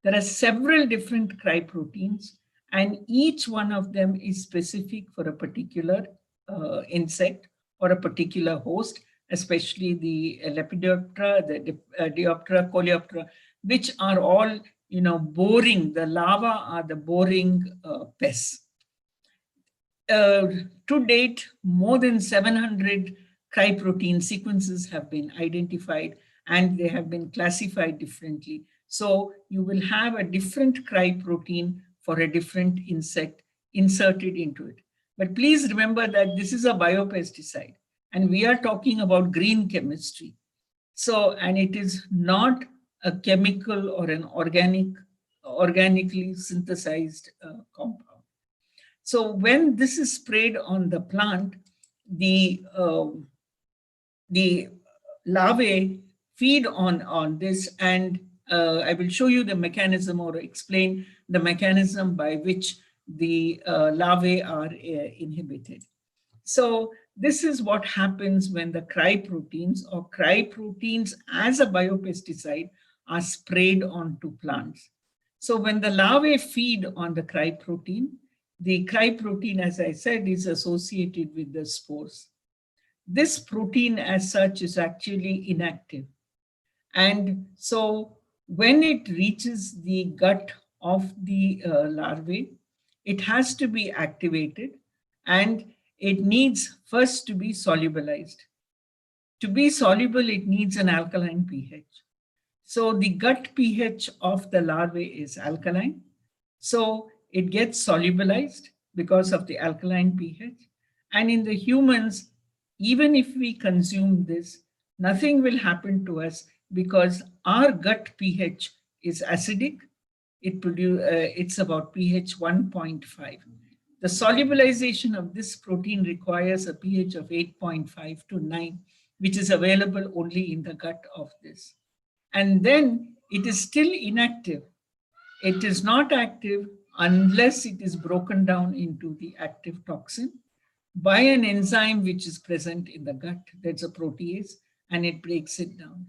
There are several different cry proteins, and each one of them is specific for a particular insect or a particular host, especially the Lepidoptera, the Dioptera, Coleoptera, which are all, boring. The larvae are the boring pests. To date, more than 700 cry protein sequences have been identified, and they have been classified differently. So you will have a different cry protein for a different insect inserted into it. But please remember that this is a biopesticide, and we are talking about green chemistry. So, and it is not a chemical or an organically synthesized compound. So when this is sprayed on the plant, the larvae feed on this, and I will show you the mechanism or explain the mechanism by which the larvae are inhibited. So this is what happens when the cry proteins or cry proteins as a biopesticide are sprayed onto plants. So when the larvae feed on the cry protein, as I said, is associated with the spores. This protein as such is actually inactive. And so when it reaches the gut of the larvae, it has to be activated, and it needs first to be solubilized. To be soluble, it needs an alkaline pH. So the gut pH of the larvae is alkaline. So it gets solubilized because of the alkaline pH. And in the humans, even if we consume this, nothing will happen to us because our gut pH is acidic. It's about pH 1.5. The solubilization of this protein requires a pH of 8.5 to 9, which is available only in the gut of this. And then it is still inactive. It is not active unless it is broken down into the active toxin by an enzyme which is present in the gut. That's a protease, and it breaks it down.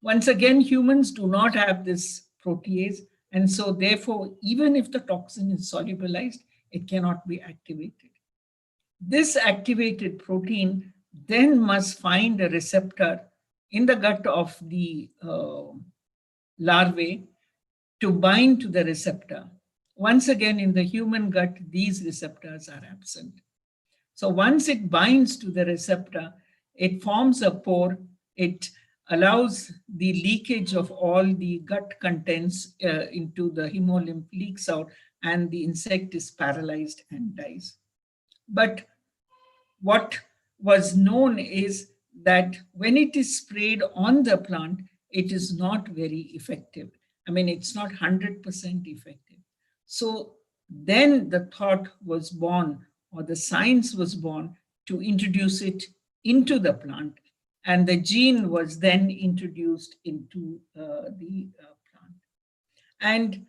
Once again, humans do not have this protease, and so therefore, even if the toxin is solubilized, it cannot be activated. This activated protein then must find a receptor in the gut of the larvae to bind to the receptor. Once again, in the human gut, these receptors are absent. So once it binds to the receptor, it forms a pore. It allows the leakage of all the gut contents into the hemolymph, leaks out, and the insect is paralyzed and dies. But what was known is that when it is sprayed on the plant, it is not very effective. I mean, it's not 100% effective. So then the thought was born, or the science was born, to introduce it into the plant. And the gene was then introduced into the plant. And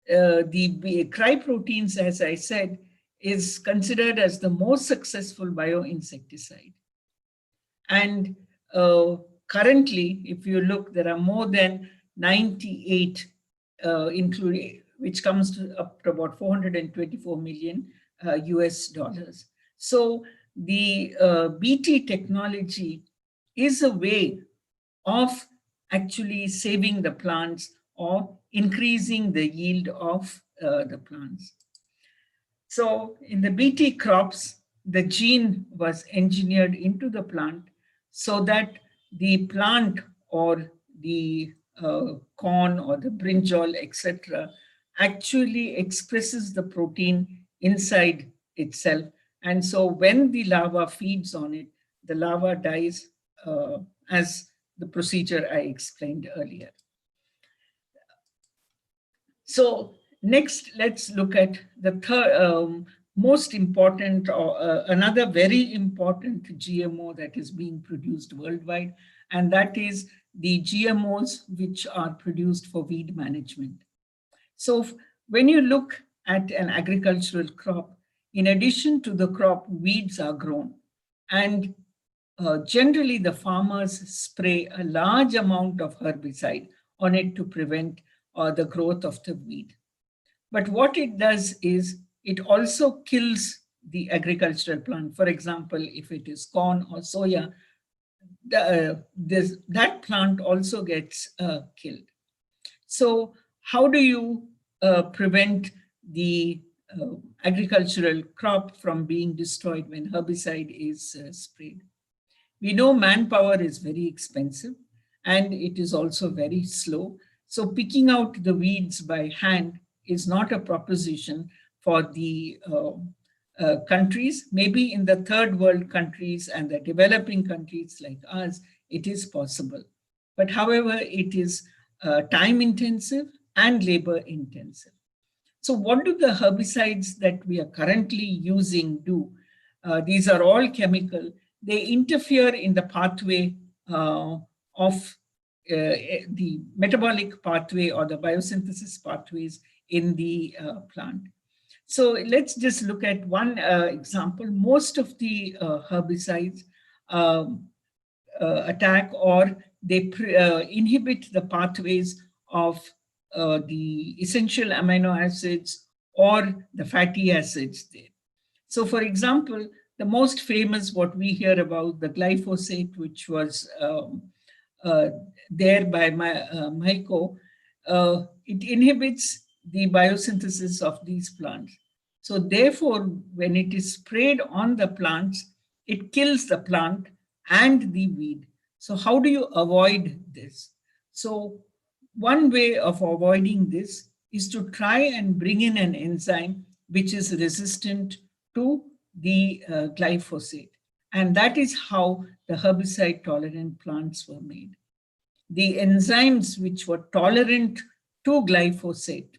the cryproteins, as I said, is considered as the most successful bioinsecticide. And currently, if you look, there are more than 98, including, which comes to up to about 424 million US dollars. So the BT technology is a way of actually saving the plants or increasing the yield of the plants. So in the BT crops, the gene was engineered into the plant so that the plant or the corn or the brinjal, etc., actually expresses the protein inside itself. And so when the larva feeds on it, the larva dies as the procedure I explained earlier. So next, let's look at the third, most important, or another very important GMO that is being produced worldwide, and that is the GMOs, which are produced for weed management. So when you look at an agricultural crop, in addition to the crop, weeds are grown. And generally, the farmers spray a large amount of herbicide on it to prevent the growth of the weed. But what it does is it also kills the agricultural plant. For example, if it is corn or soya, that plant also gets killed. So how do you prevent the agricultural crop from being destroyed when herbicide is sprayed? We know manpower is very expensive and it is also very slow. So picking out the weeds by hand is not a proposition for the countries. Maybe in the third world countries and the developing countries like us, it is possible. But however, it is time intensive and labor intensive. So what do the herbicides that we are currently using do? These are all chemical. They interfere in the pathway of the metabolic pathway or the biosynthesis pathways in the plant. So let's just look at one example. Most of the herbicides attack or they inhibit the pathways of the essential amino acids or the fatty acids there. So for example, the most famous, what we hear about, the glyphosate, which was there by Myco, it inhibits the biosynthesis of these plants. So therefore, when it is sprayed on the plants, it kills the plant and the weed. So how do you avoid this? So one way of avoiding this is to try and bring in an enzyme which is resistant to the glyphosate. And that is how the herbicide-tolerant plants were made. The enzymes which were tolerant to glyphosate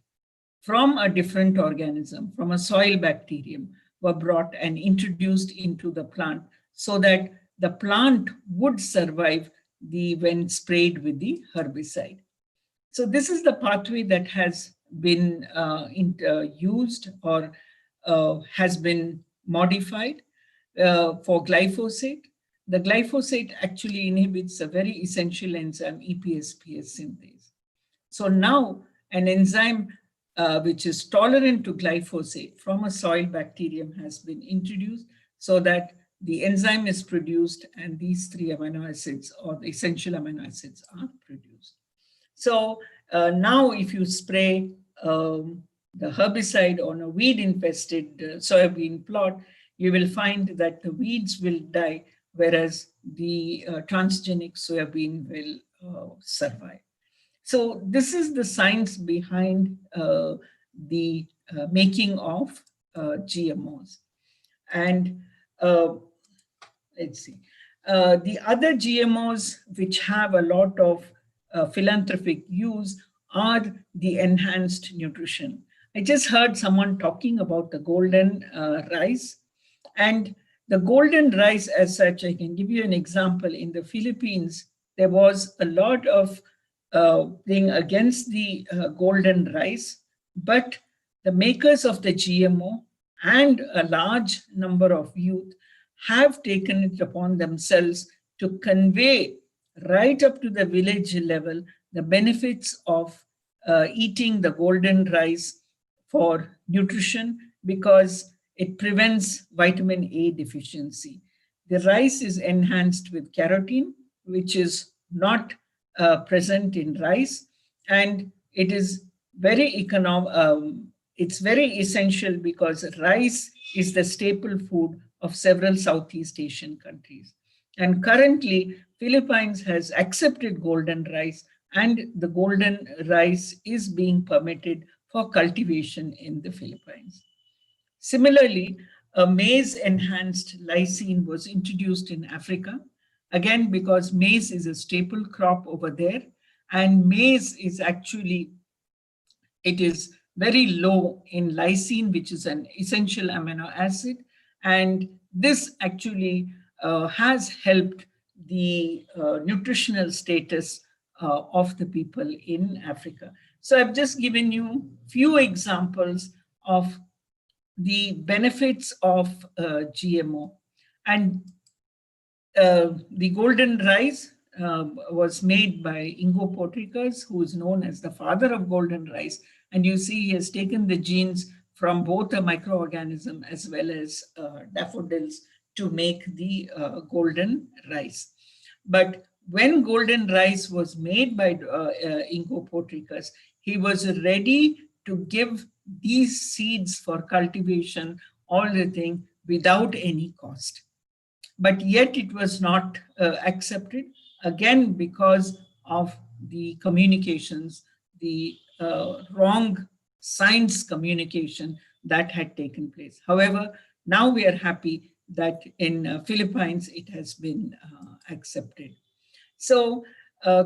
from a different organism, from a soil bacterium, were brought and introduced into the plant so that the plant would survive when sprayed with the herbicide. So this is the pathway that has been used or has been modified for glyphosate. The glyphosate actually inhibits a very essential enzyme, EPS-PS synthase. So now an enzyme which is tolerant to glyphosate from a soil bacterium has been introduced so that the enzyme is produced and these 3 amino acids or the essential amino acids are produced. So now if you spray the herbicide on a weed-infested soybean plot, you will find that the weeds will die, whereas the transgenic soybean will survive. So this is the science behind the making of GMOs. And let's see. The other GMOs which have a lot of philanthropic use are the enhanced nutrition. I just heard someone talking about the golden rice. And the golden rice as such, I can give you an example. In the Philippines, there was a lot of thing against the golden rice, but the makers of the GMO and a large number of youth have taken it upon themselves to convey right up to the village level the benefits of eating the golden rice for nutrition, because it prevents vitamin A deficiency. The rice is enhanced with carotene, which is not present in rice, and it is very it's very essential because rice is the staple food of several Southeast Asian countries. And currently, Philippines has accepted golden rice, and the golden rice is being permitted for cultivation in the Philippines. Similarly, a maize-enhanced lysine was introduced in Africa, again because maize is a staple crop over there, and maize is actually, it is very low in lysine, which is an essential amino acid, and this actually has helped the nutritional status of the people in Africa. So I've just given you few examples of the benefits of GMO. And the golden rice was made by Ingo Potrikers, who is known as the father of golden rice. And you see he has taken the genes from both a microorganism as well as daffodils to make the golden rice. But when golden rice was made by Ingo Potrikers, he was ready to give these seeds for cultivation, all the thing, without any cost. But yet it was not accepted, again, because of the communications, the wrong science communication that had taken place. However, now we are happy that in Philippines, it has been accepted. So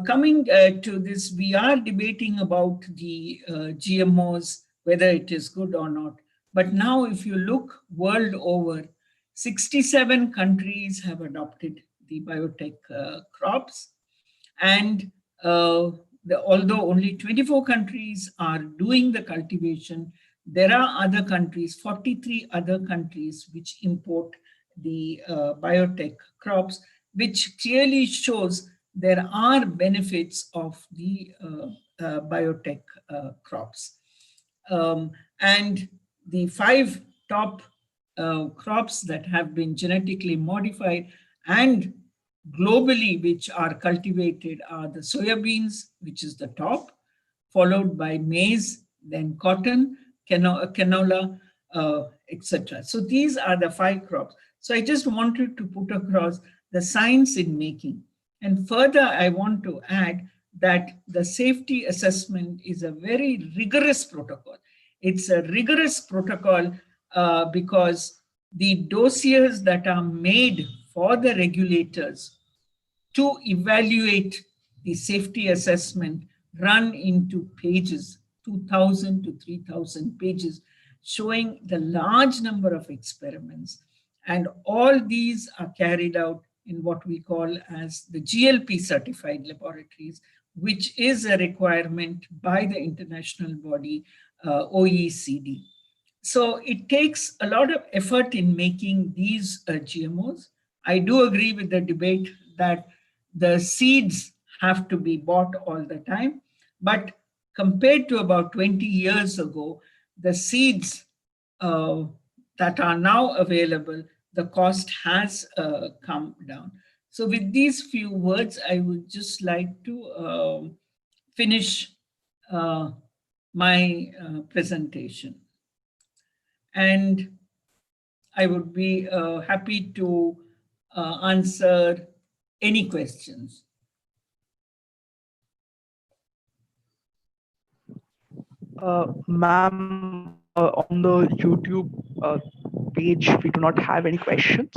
coming to this, we are debating about the GMOs, whether it is good or not. But now if you look world over, 67 countries have adopted the biotech crops. And although only 24 countries are doing the cultivation, there are other countries, 43 other countries, which import the biotech crops, which clearly shows there are benefits of the biotech crops. And the 5 top crops that have been genetically modified and globally which are cultivated are the soybeans, which is the top, followed by maize, then cotton, canola, etc. So these are the 5 crops. So I just wanted to put across the science in making. And further, I want to add that the safety assessment is a very rigorous protocol. It's a rigorous protocol because the dossiers that are made for the regulators to evaluate the safety assessment run into pages, 2,000 to 3,000 pages, showing the large number of experiments. And all these are carried out in what we call as the GLP certified laboratories, which is a requirement by the international body OECD. So it takes a lot of effort in making these GMOs. I do agree with the debate that the seeds have to be bought all the time, but compared to about 20 years ago, the seeds that are now available, the cost has come down. So with these few words, I would just like to finish my presentation. And I would be happy to answer any questions. Ma'am, on the YouTube page, we do not have any questions.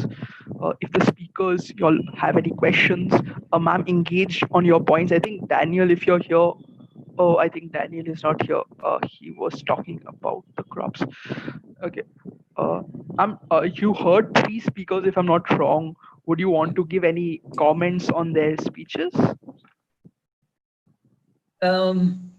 If the speakers, you all have any questions, ma'am, engaged on your points. I think Daniel, if you're here, oh, I think Daniel is not here. He was talking about the crops. Okay. You heard three speakers, if I'm not wrong. Would you want to give any comments on their speeches?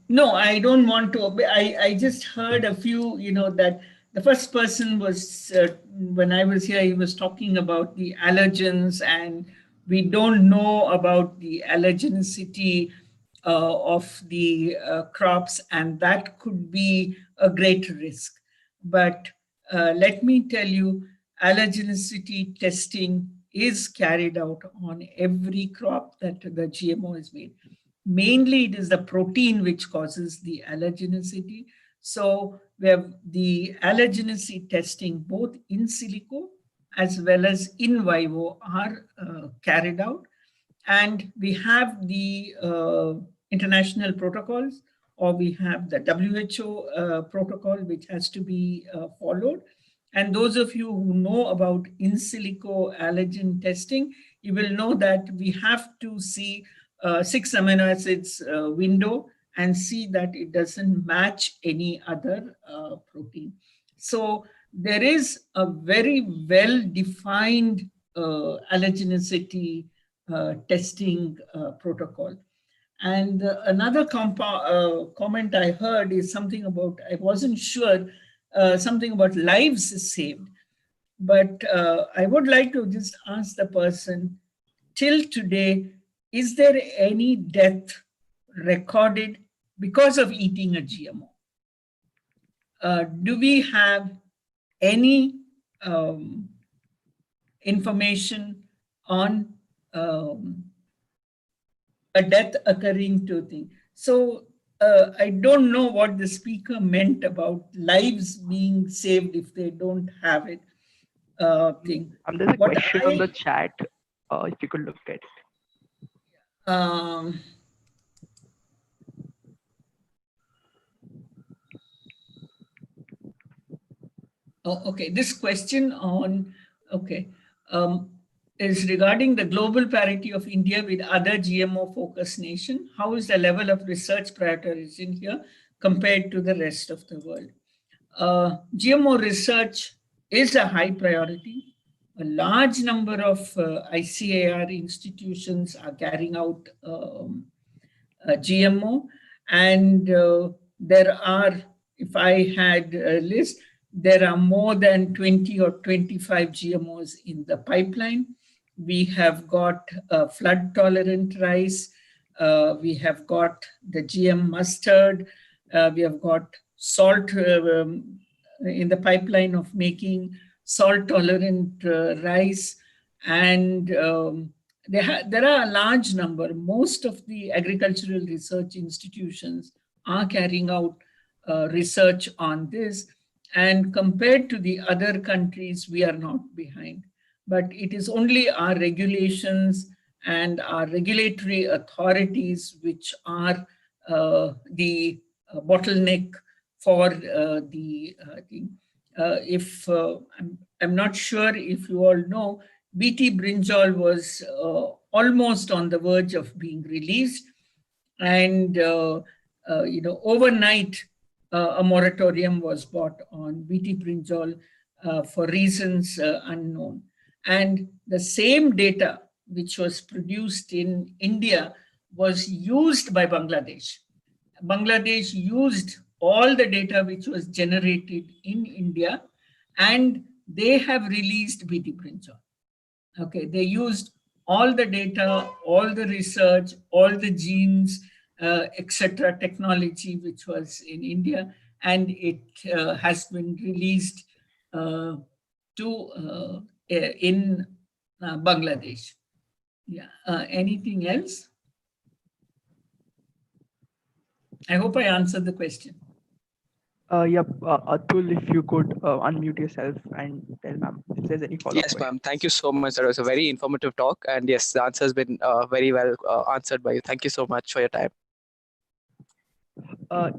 No, I don't want to. I just heard a few, that the first person was, when I was here, he was talking about the allergens, and we don't know about the allergenicity of the crops, and that could be a great risk. But let me tell you, allergenicity testing is carried out on every crop that the GMO is made. Mainly, it is the protein which causes the allergenicity. So we have the allergenicity testing both in silico as well as in vivo are carried out. And we have the international protocols, or we have the WHO protocol, which has to be followed. And those of you who know about in silico allergen testing, you will know that we have to see 6 amino acids window and see that it doesn't match any other protein. So there is a very well-defined allergenicity testing protocol. And another comment I heard is something about, I wasn't sure, something about lives saved. But I would like to just ask the person, till today, is there any death recorded because of eating a GMO? Do we have any information on a death occurring to thing? So I don't know what the speaker meant about lives being saved if they don't have it. Thing. There's a question on the chat, if you could look at it. Oh, okay. This question on, is regarding the global parity of India with other GMO-focused nations. How is the level of research prioritization here compared to the rest of the world? GMO research is a high priority. A large number of ICAR institutions are carrying out GMO, and there are, if I had a list, there are more than 20 or 25 GMOs in the pipeline. We have got flood-tolerant rice. We have got the GM mustard. We have got salt in the pipeline of making salt-tolerant rice. And there are a large number. Most of the agricultural research institutions are carrying out research on this. And compared to the other countries, we are not behind. But it is only our regulations and our regulatory authorities which are the bottleneck for the thing. I'm not sure if you all know, BT brinjal was almost on the verge of being released, and overnight a moratorium was brought on BT brinjal for reasons unknown. And the same data which was produced in India was used by Bangladesh. Bangladesh used all the data which was generated in India, and they have released BT brinjal. Okay, they used all the data, all the research, all the genes, etc., technology which was in India, and it has been released in Bangladesh. Yeah. Anything else? I hope I answered the question. Yep, Atul, if you could unmute yourself and tell ma'am if there's any follow-up. Yes, ma'am. Thank you so much. That was a very informative talk. And yes, the answer has been very well answered by you. Thank you so much for your time.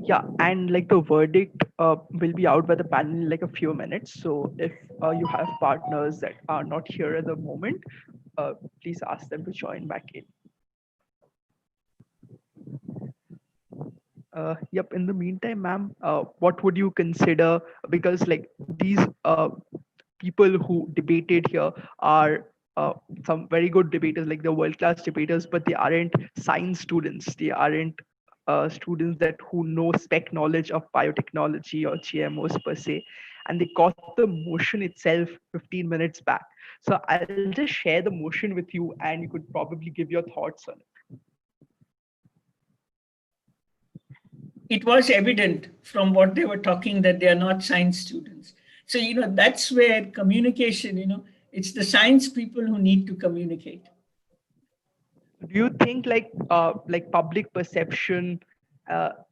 Yeah, and like the verdict will be out by the panel in like a few minutes. So if you have partners that are not here at the moment, please ask them to join back in. Yep. In the meantime, ma'am, what would you consider? Because like these people who debated here are some very good debaters, like the world-class debaters, but they aren't science students. They aren't students that who know spec knowledge of biotechnology or GMOs per se, and they caught the motion itself 15 minutes back. So I'll just share the motion with you, and you could probably give your thoughts on it. It was evident from what they were talking that they are not science students. So, that's where communication, it's the science people who need to communicate. Do you think like public perception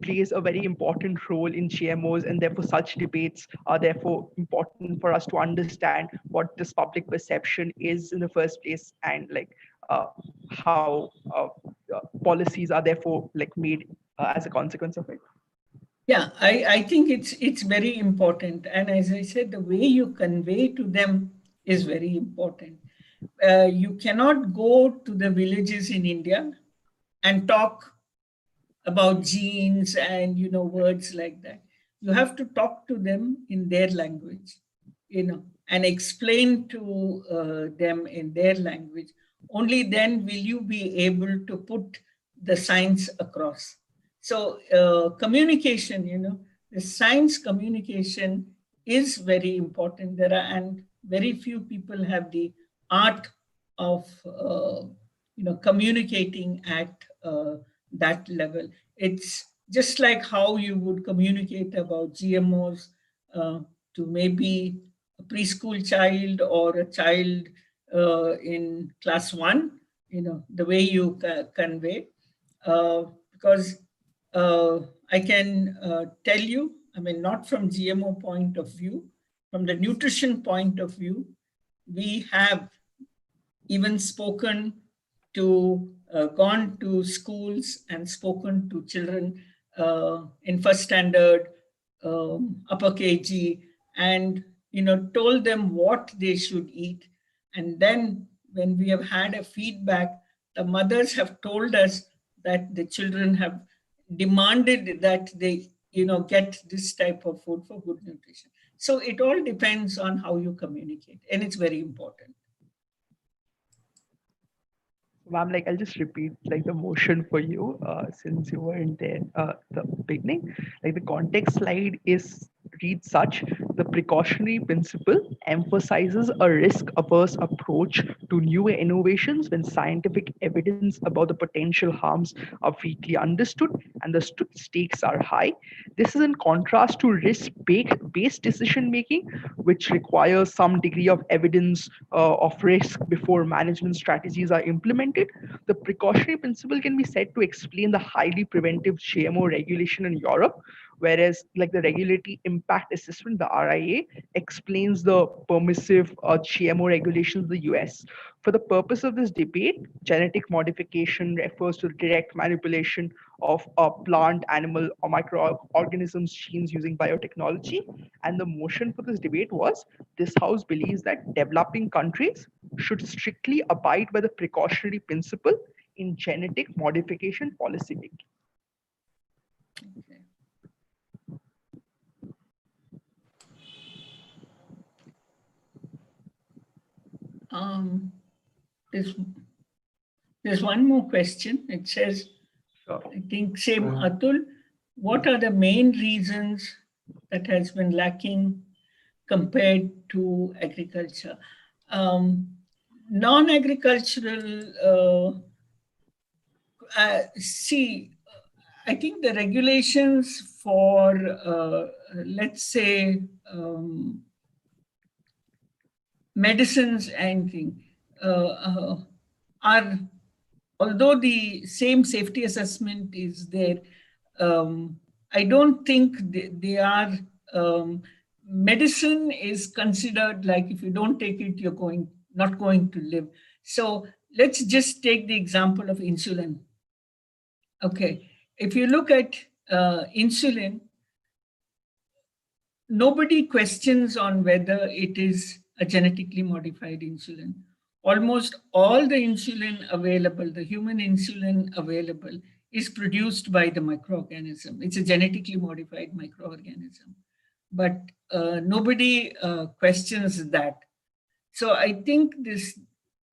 plays a very important role in GMOs, and therefore such debates are therefore important for us to understand what this public perception is in the first place, and like how policies are therefore like made as a consequence of it? Yeah, I think it's very important. And as I said, the way you convey to them is very important. You cannot go to the villages in India and talk about genes and words like that. You have to talk to them in their language, and explain to them in their language. Only then will you be able to put the science across. So communication, the science communication is very important. And very few people have the art of communicating at that level. It's just like how you would communicate about GMOs to maybe a preschool child or a child in class 1, the way you convey. Because I can tell you, not from GMO point of view, from the nutrition point of view, we have even spoken to, gone to schools and spoken to children in first standard, upper KG, and told them what they should eat. And then when we have had a feedback, the mothers have told us that the children have demanded that they get this type of food for good nutrition. So it all depends on how you communicate, and it's very important. Ma'am, like I'll just repeat like the motion for you since you weren't there the beginning. Like the context slide reads such: the precautionary principle emphasizes a risk-averse approach to new innovations when scientific evidence about the potential harms are weakly understood and the stakes are high. This is in contrast to risk-based decision making, which requires some degree of evidence of risk before management strategies are implemented. The precautionary principle can be said to explain the highly preventive GMO regulation in Europe, whereas like the regulatory impact assessment, the RIA, explains the permissive GMO regulations in the US. For the purpose of this debate, genetic modification refers to direct manipulation of plant, animal, or microorganisms genes using biotechnology. And the motion for this debate was, this House believes that developing countries should strictly abide by the precautionary principle in genetic modification policy making. Okay. There's one more question. It says, I think same Atul, what are the main reasons that has been lacking compared to agriculture? Non-agricultural, see, I think the regulations for, let's say, medicines and things are, although the same safety assessment is there, I don't think they are, medicine is considered like if you don't take it, you're not going to live. So let's just take the example of insulin. Okay, if you look at insulin, nobody questions on whether it is a genetically modified insulin. Almost all the insulin available, the human insulin available, is produced by the microorganism. It's a genetically modified microorganism. But nobody questions that. So I think this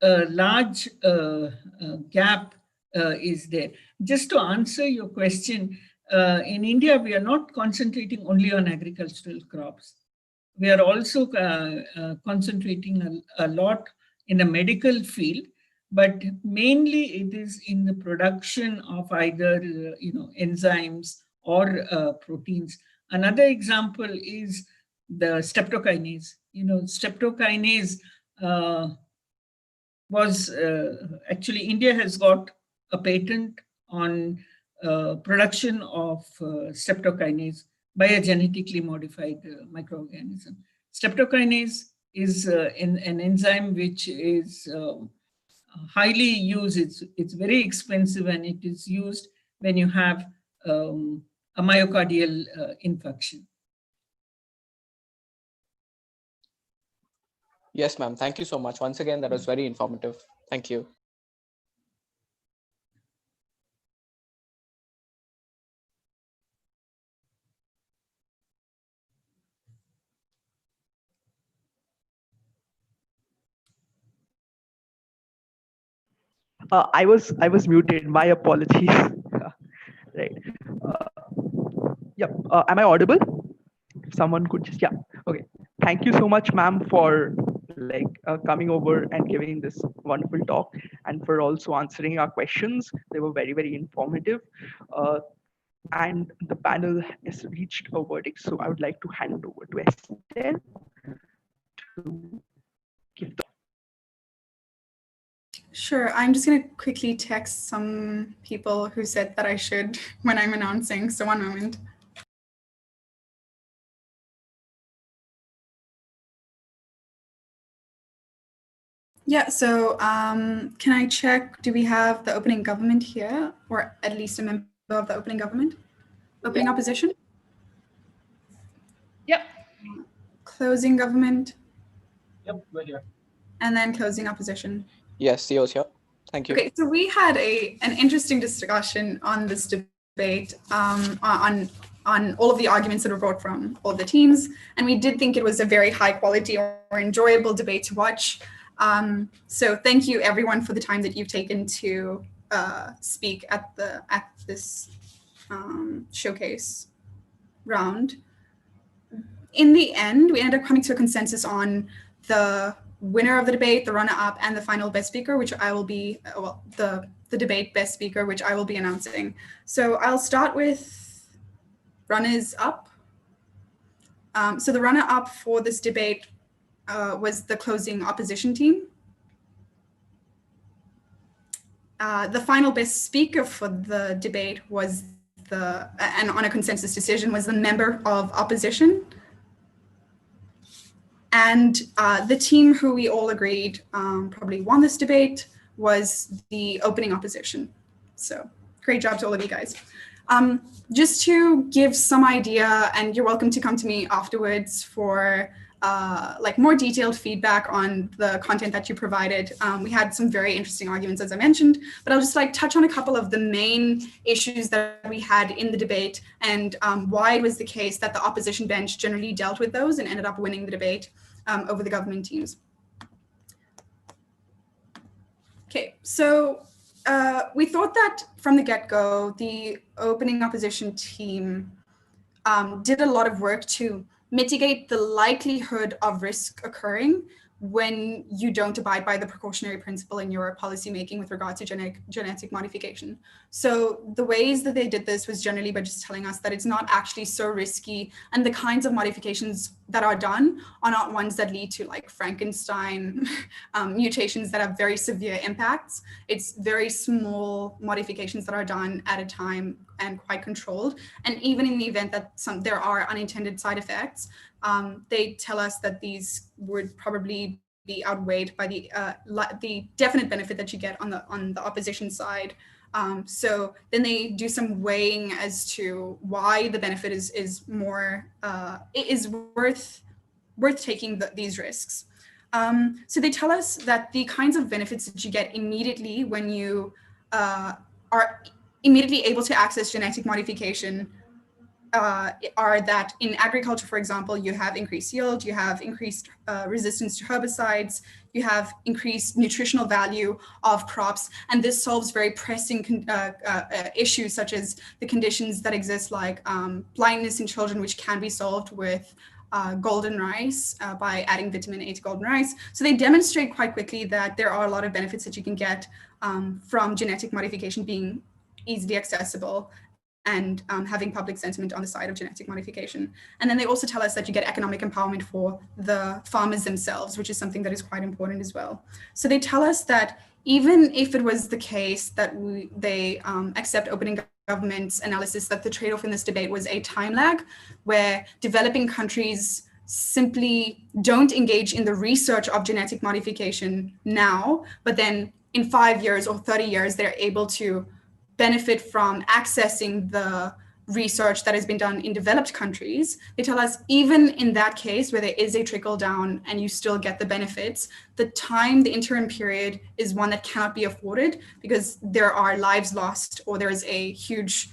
large gap is there. Just to answer your question, in India, we are not concentrating only on agricultural crops. We are also concentrating a lot in the medical field, but mainly it is in the production of either enzymes or proteins. Another example is the streptokinase. Streptokinase was actually, India has got a patent on production of streptokinase by a genetically modified microorganism. Streptokinase is an enzyme which is highly used. It's very expensive, and it is used when you have a myocardial infarction. Yes, ma'am. Thank you so much. Once again, that was very informative. Thank you. I was muted. My apologies. Right. Am I audible? If someone could just Okay. Thank you so much, ma'am, for coming over and giving this wonderful talk, and for also answering our questions. They were very, very informative. And the panel has reached a verdict, so I would like to hand it over to Estelle to give the. Sure, I'm just going to quickly text some people who said that I should when I'm announcing, so one moment. Yeah, so can I check, do we have the opening government here, or at least a member of the opening government? Opening opposition? Yep. Closing government? Yep, we're here. And then closing opposition? Yes, CEO's here. Thank you. Okay, so we had an interesting discussion on this debate on all of the arguments that were brought from all the teams, and we did think it was a very high quality or enjoyable debate to watch. So thank you everyone for the time that you've taken to speak at this showcase round. In the end, we ended up coming to a consensus on the winner of the debate, the runner-up, and the final best speaker, which I will be, the debate best speaker, which I will be announcing. So I'll start with runners-up. So the runner-up for this debate was the closing opposition team. The final best speaker for the debate was and on a consensus decision was the member of opposition. And the team who we all agreed probably won this debate was the opening opposition. So great job to all of you guys. Just to give some idea, and you're welcome to come to me afterwards for like more detailed feedback on the content that you provided. We had some very interesting arguments, as I mentioned, but I'll just like touch on a couple of the main issues that we had in the debate and why it was the case that the opposition bench generally dealt with those and ended up winning the debate over the government teams. Okay, so we thought that from the get-go, the opening opposition team did a lot of work to mitigate the likelihood of risk occurring when you don't abide by the precautionary principle in your policymaking with regard to genetic modification. So the ways that they did this was generally by just telling us that it's not actually so risky, and the kinds of modifications that are done are not ones that lead to like Frankenstein mutations that have very severe impacts. It's very small modifications that are done at a time and quite controlled. And even in the event that there are unintended side effects, they tell us that these would probably be outweighed by the definite benefit that you get on the opposition side. So then they do some weighing as to why the benefit is more worth taking these risks. So they tell us that the kinds of benefits that you get immediately when you are immediately able to access genetic modification are that in agriculture, for example, you have increased yield, you have increased resistance to herbicides, you have increased nutritional value of crops, and this solves very pressing issues such as the conditions that exist like blindness in children, which can be solved with golden rice by adding vitamin A to golden rice. So they demonstrate quite quickly that there are a lot of benefits that you can get from genetic modification being easily accessible and having public sentiment on the side of genetic modification. And then they also tell us that you get economic empowerment for the farmers themselves, which is something that is quite important as well. So they tell us that even if it was the case that they accept opening government's analysis that the trade-off in this debate was a time lag, where developing countries simply don't engage in the research of genetic modification now, but then in 5 years or 30 years, they're able to benefit from accessing the research that has been done in developed countries. They tell us even in that case where there is a trickle down and you still get the benefits, the interim period is one that cannot be afforded because there are lives lost or there is a huge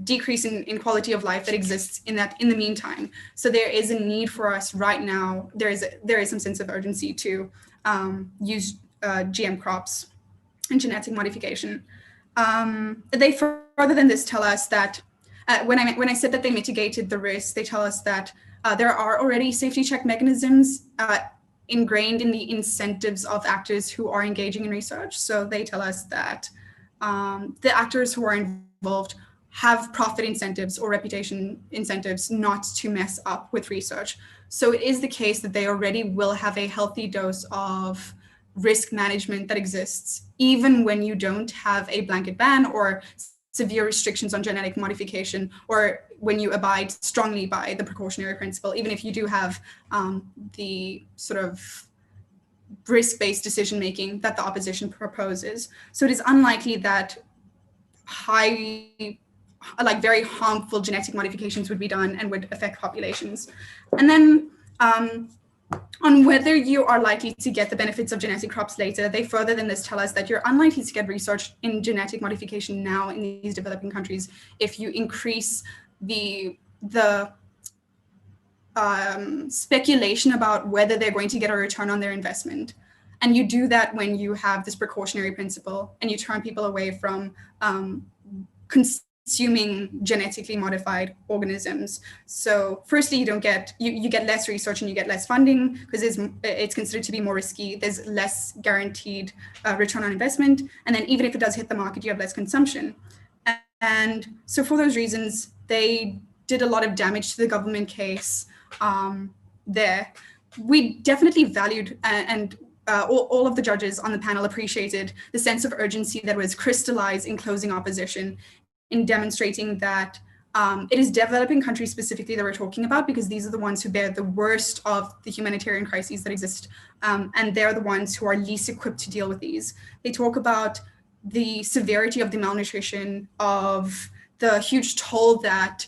decrease in quality of life that exists in the meantime. So there is a need for us right now. There is some sense of urgency to use GM crops and genetic modification. They further than this tell us that when I said that they mitigated the risk, they tell us that there are already safety check mechanisms ingrained in the incentives of actors who are engaging in research. So they tell us that the actors who are involved have profit incentives or reputation incentives not to mess up with research. So it is the case that they already will have a healthy dose of risk management that exists, even when you don't have a blanket ban or severe restrictions on genetic modification, or when you abide strongly by the precautionary principle, even if you do have the sort of risk-based decision-making that the opposition proposes. So it is unlikely that very harmful genetic modifications would be done and would affect populations. And then on whether you are likely to get the benefits of genetic crops later, they further than this tell us that you're unlikely to get research in genetic modification now in these developing countries if you increase the speculation about whether they're going to get a return on their investment. And you do that when you have this precautionary principle and you turn people away from consuming genetically modified organisms. So firstly, you get less research and you get less funding because it's considered to be more risky. There's less guaranteed return on investment. And then even if it does hit the market, you have less consumption. And so for those reasons, they did a lot of damage to the government case there. We definitely valued and all of the judges on the panel appreciated the sense of urgency that was crystallized in closing opposition in demonstrating that it is developing countries specifically that we're talking about, because these are the ones who bear the worst of the humanitarian crises that exist, and they're the ones who are least equipped to deal with these. They talk about the severity of the malnutrition, of the huge toll that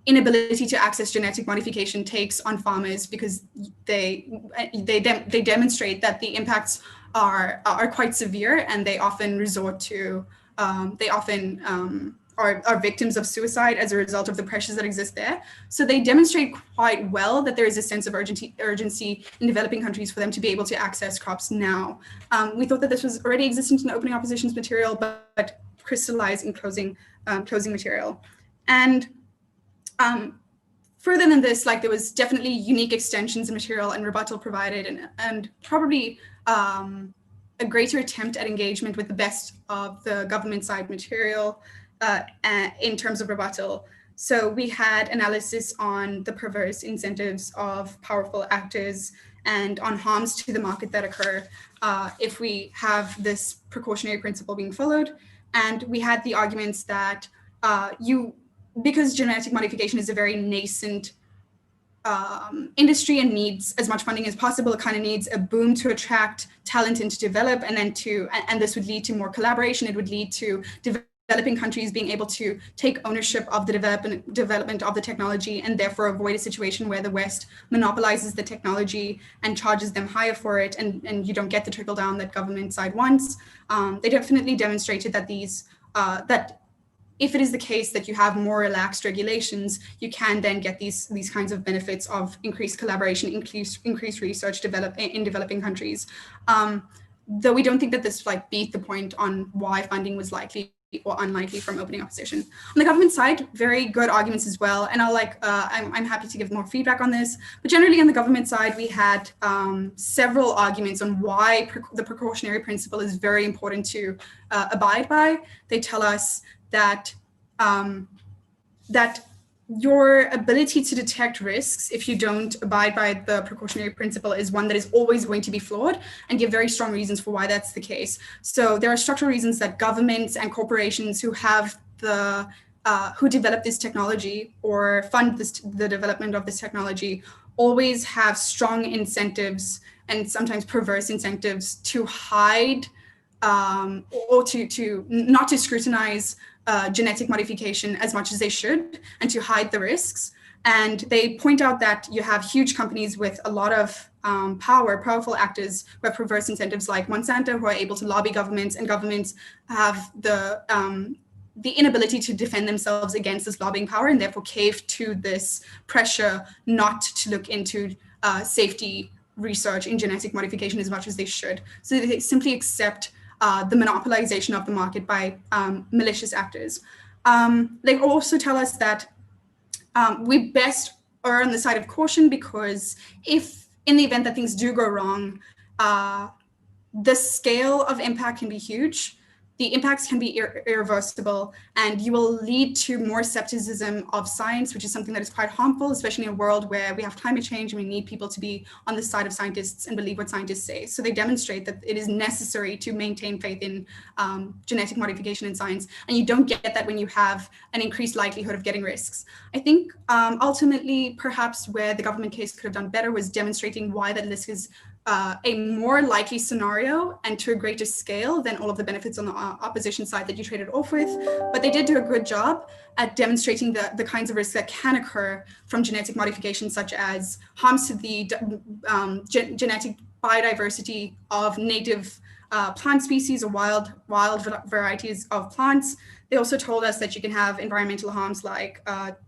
inability to access genetic modification takes on farmers, because they demonstrate that the impacts are quite severe, and they often resort to are victims of suicide as a result of the pressures that exist there. So they demonstrate quite well that there is a sense of urgency in developing countries for them to be able to access crops now. We thought that this was already existent in opening opposition's material, but crystallized in closing material. And further than this, like, there was definitely unique extensions in material and rebuttal provided, and probably a greater attempt at engagement with the best of the government side material in terms of rebuttal. So we had analysis on the perverse incentives of powerful actors and on harms to the market that occur if we have this precautionary principle being followed. And we had the arguments that because genetic modification is a very nascent industry and needs as much funding as possible, it kind of needs a boom to attract talent and to develop, and this would lead to more collaboration. It would lead to developing countries being able to take ownership of the development of the technology, and therefore avoid a situation where the West monopolizes the technology and charges them higher for it, and you don't get the trickle down that government side wants. They definitely demonstrated that that if it is the case that you have more relaxed regulations, you can then get these kinds of benefits of increased collaboration, increased research in developing countries. Though we don't think that this beat the point on why funding was likely or unlikely from opening opposition. On the government side, very good arguments as well, and I'm happy to give more feedback on this. But generally, on the government side, we had several arguments on why the precautionary principle is very important to abide by. They tell us that your ability to detect risks if you don't abide by the precautionary principle is one that is always going to be flawed, and give very strong reasons for why that's the case. So there are structural reasons that governments and corporations who have who develop this technology or fund the development of this technology always have strong incentives, and sometimes perverse incentives, to hide or to not to scrutinize genetic modification as much as they should, and to hide the risks. And they point out that you have huge companies with a lot of powerful actors who have perverse incentives, like Monsanto, who are able to lobby governments, and governments have the inability to defend themselves against this lobbying power, and therefore cave to this pressure not to look into safety research in genetic modification as much as they should. So they simply accept the monopolization of the market by malicious actors. They also tell us that we best are on the side of caution, because if in the event that things do go wrong, the scale of impact can be huge. The impacts can be irreversible, and you will lead to more skepticism of science, which is something that is quite harmful, especially in a world where we have climate change and we need people to be on the side of scientists and believe what scientists say. So they demonstrate that it is necessary to maintain faith in genetic modification in science, and you don't get that when you have an increased likelihood of getting risks. I think ultimately, perhaps where the government case could have done better was demonstrating why that risk is a more likely scenario and to a greater scale than all of the benefits on the opposition side that you traded off with. But they did do a good job at demonstrating the kinds of risks that can occur from genetic modification, such as harms to the genetic biodiversity of native plant species or wild varieties of plants. They also told us that you can have environmental harms like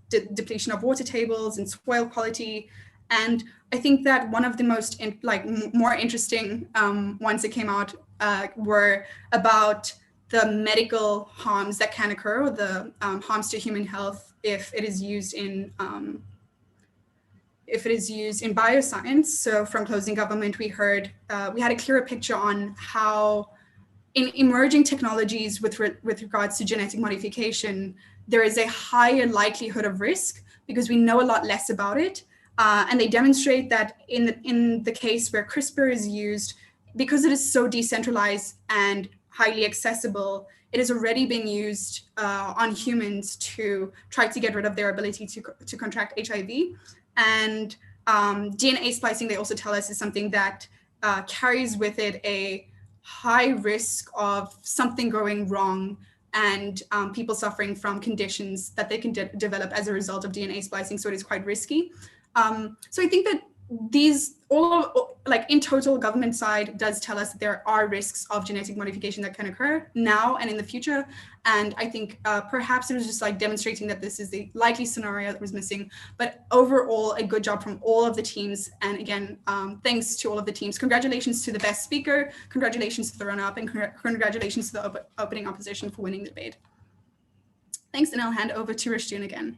depletion of water tables and soil quality. And I think that one of the most more interesting ones that came out were about the medical harms that can occur, or the harms to human health if it is used in bioscience. So from closing government, we had a clearer picture on how in emerging technologies with regards to genetic modification, there is a higher likelihood of risk because we know a lot less about it. And they demonstrate that in the case where CRISPR is used, because it is so decentralized and highly accessible, it is already being used on humans to try to get rid of their ability to contract HIV. And DNA splicing, they also tell us, is something that carries with it a high risk of something going wrong and people suffering from conditions that they can develop as a result of DNA splicing. So it is quite risky. So I think that these in total, government side does tell us that there are risks of genetic modification that can occur now and in the future. And I think perhaps it was just like demonstrating that this is the likely scenario that was missing. But overall, a good job from all of the teams. And again, thanks to all of the teams. Congratulations to the best speaker. Congratulations to the runner-up, and congratulations to the opening opposition for winning the debate. Thanks, and I'll hand over to Rishtun again.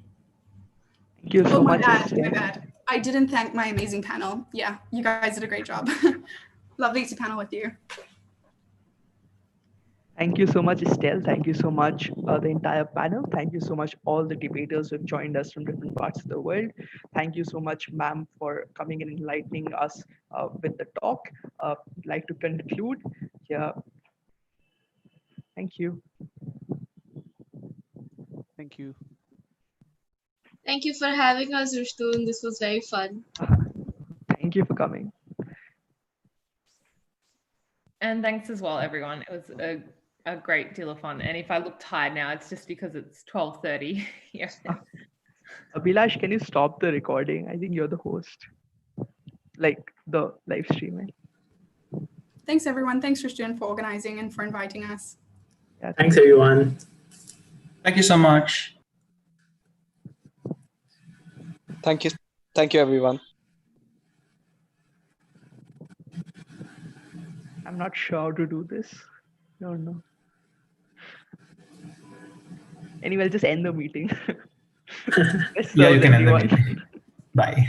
Thank you so much. My bad. I didn't thank my amazing panel. Yeah, you guys did a great job. Lovely to panel with you. Thank you so much, Estelle. Thank you so much, the entire panel. Thank you so much, all the debaters who have joined us from different parts of the world. Thank you so much, ma'am, for coming and enlightening us with the talk. I'd like to conclude. Yeah. Thank you. Thank you. Thank you for having us, Rishtun. This was very fun. Thank you for coming. And thanks as well, everyone. It was a great deal of fun. And if I look tired now, it's just because it's 12:30 here. Abhilash, can you stop the recording? I think you're the host. Like the live streaming. Thanks, everyone. Thanks, Rishtun, for organizing and for inviting us. Yeah, Thanks, everyone. Thank you so much. Thank you. Thank you, everyone. I'm not sure how to do this. No, no. Anyway, I'll just end the meeting. Yeah, you can end the meeting. Bye.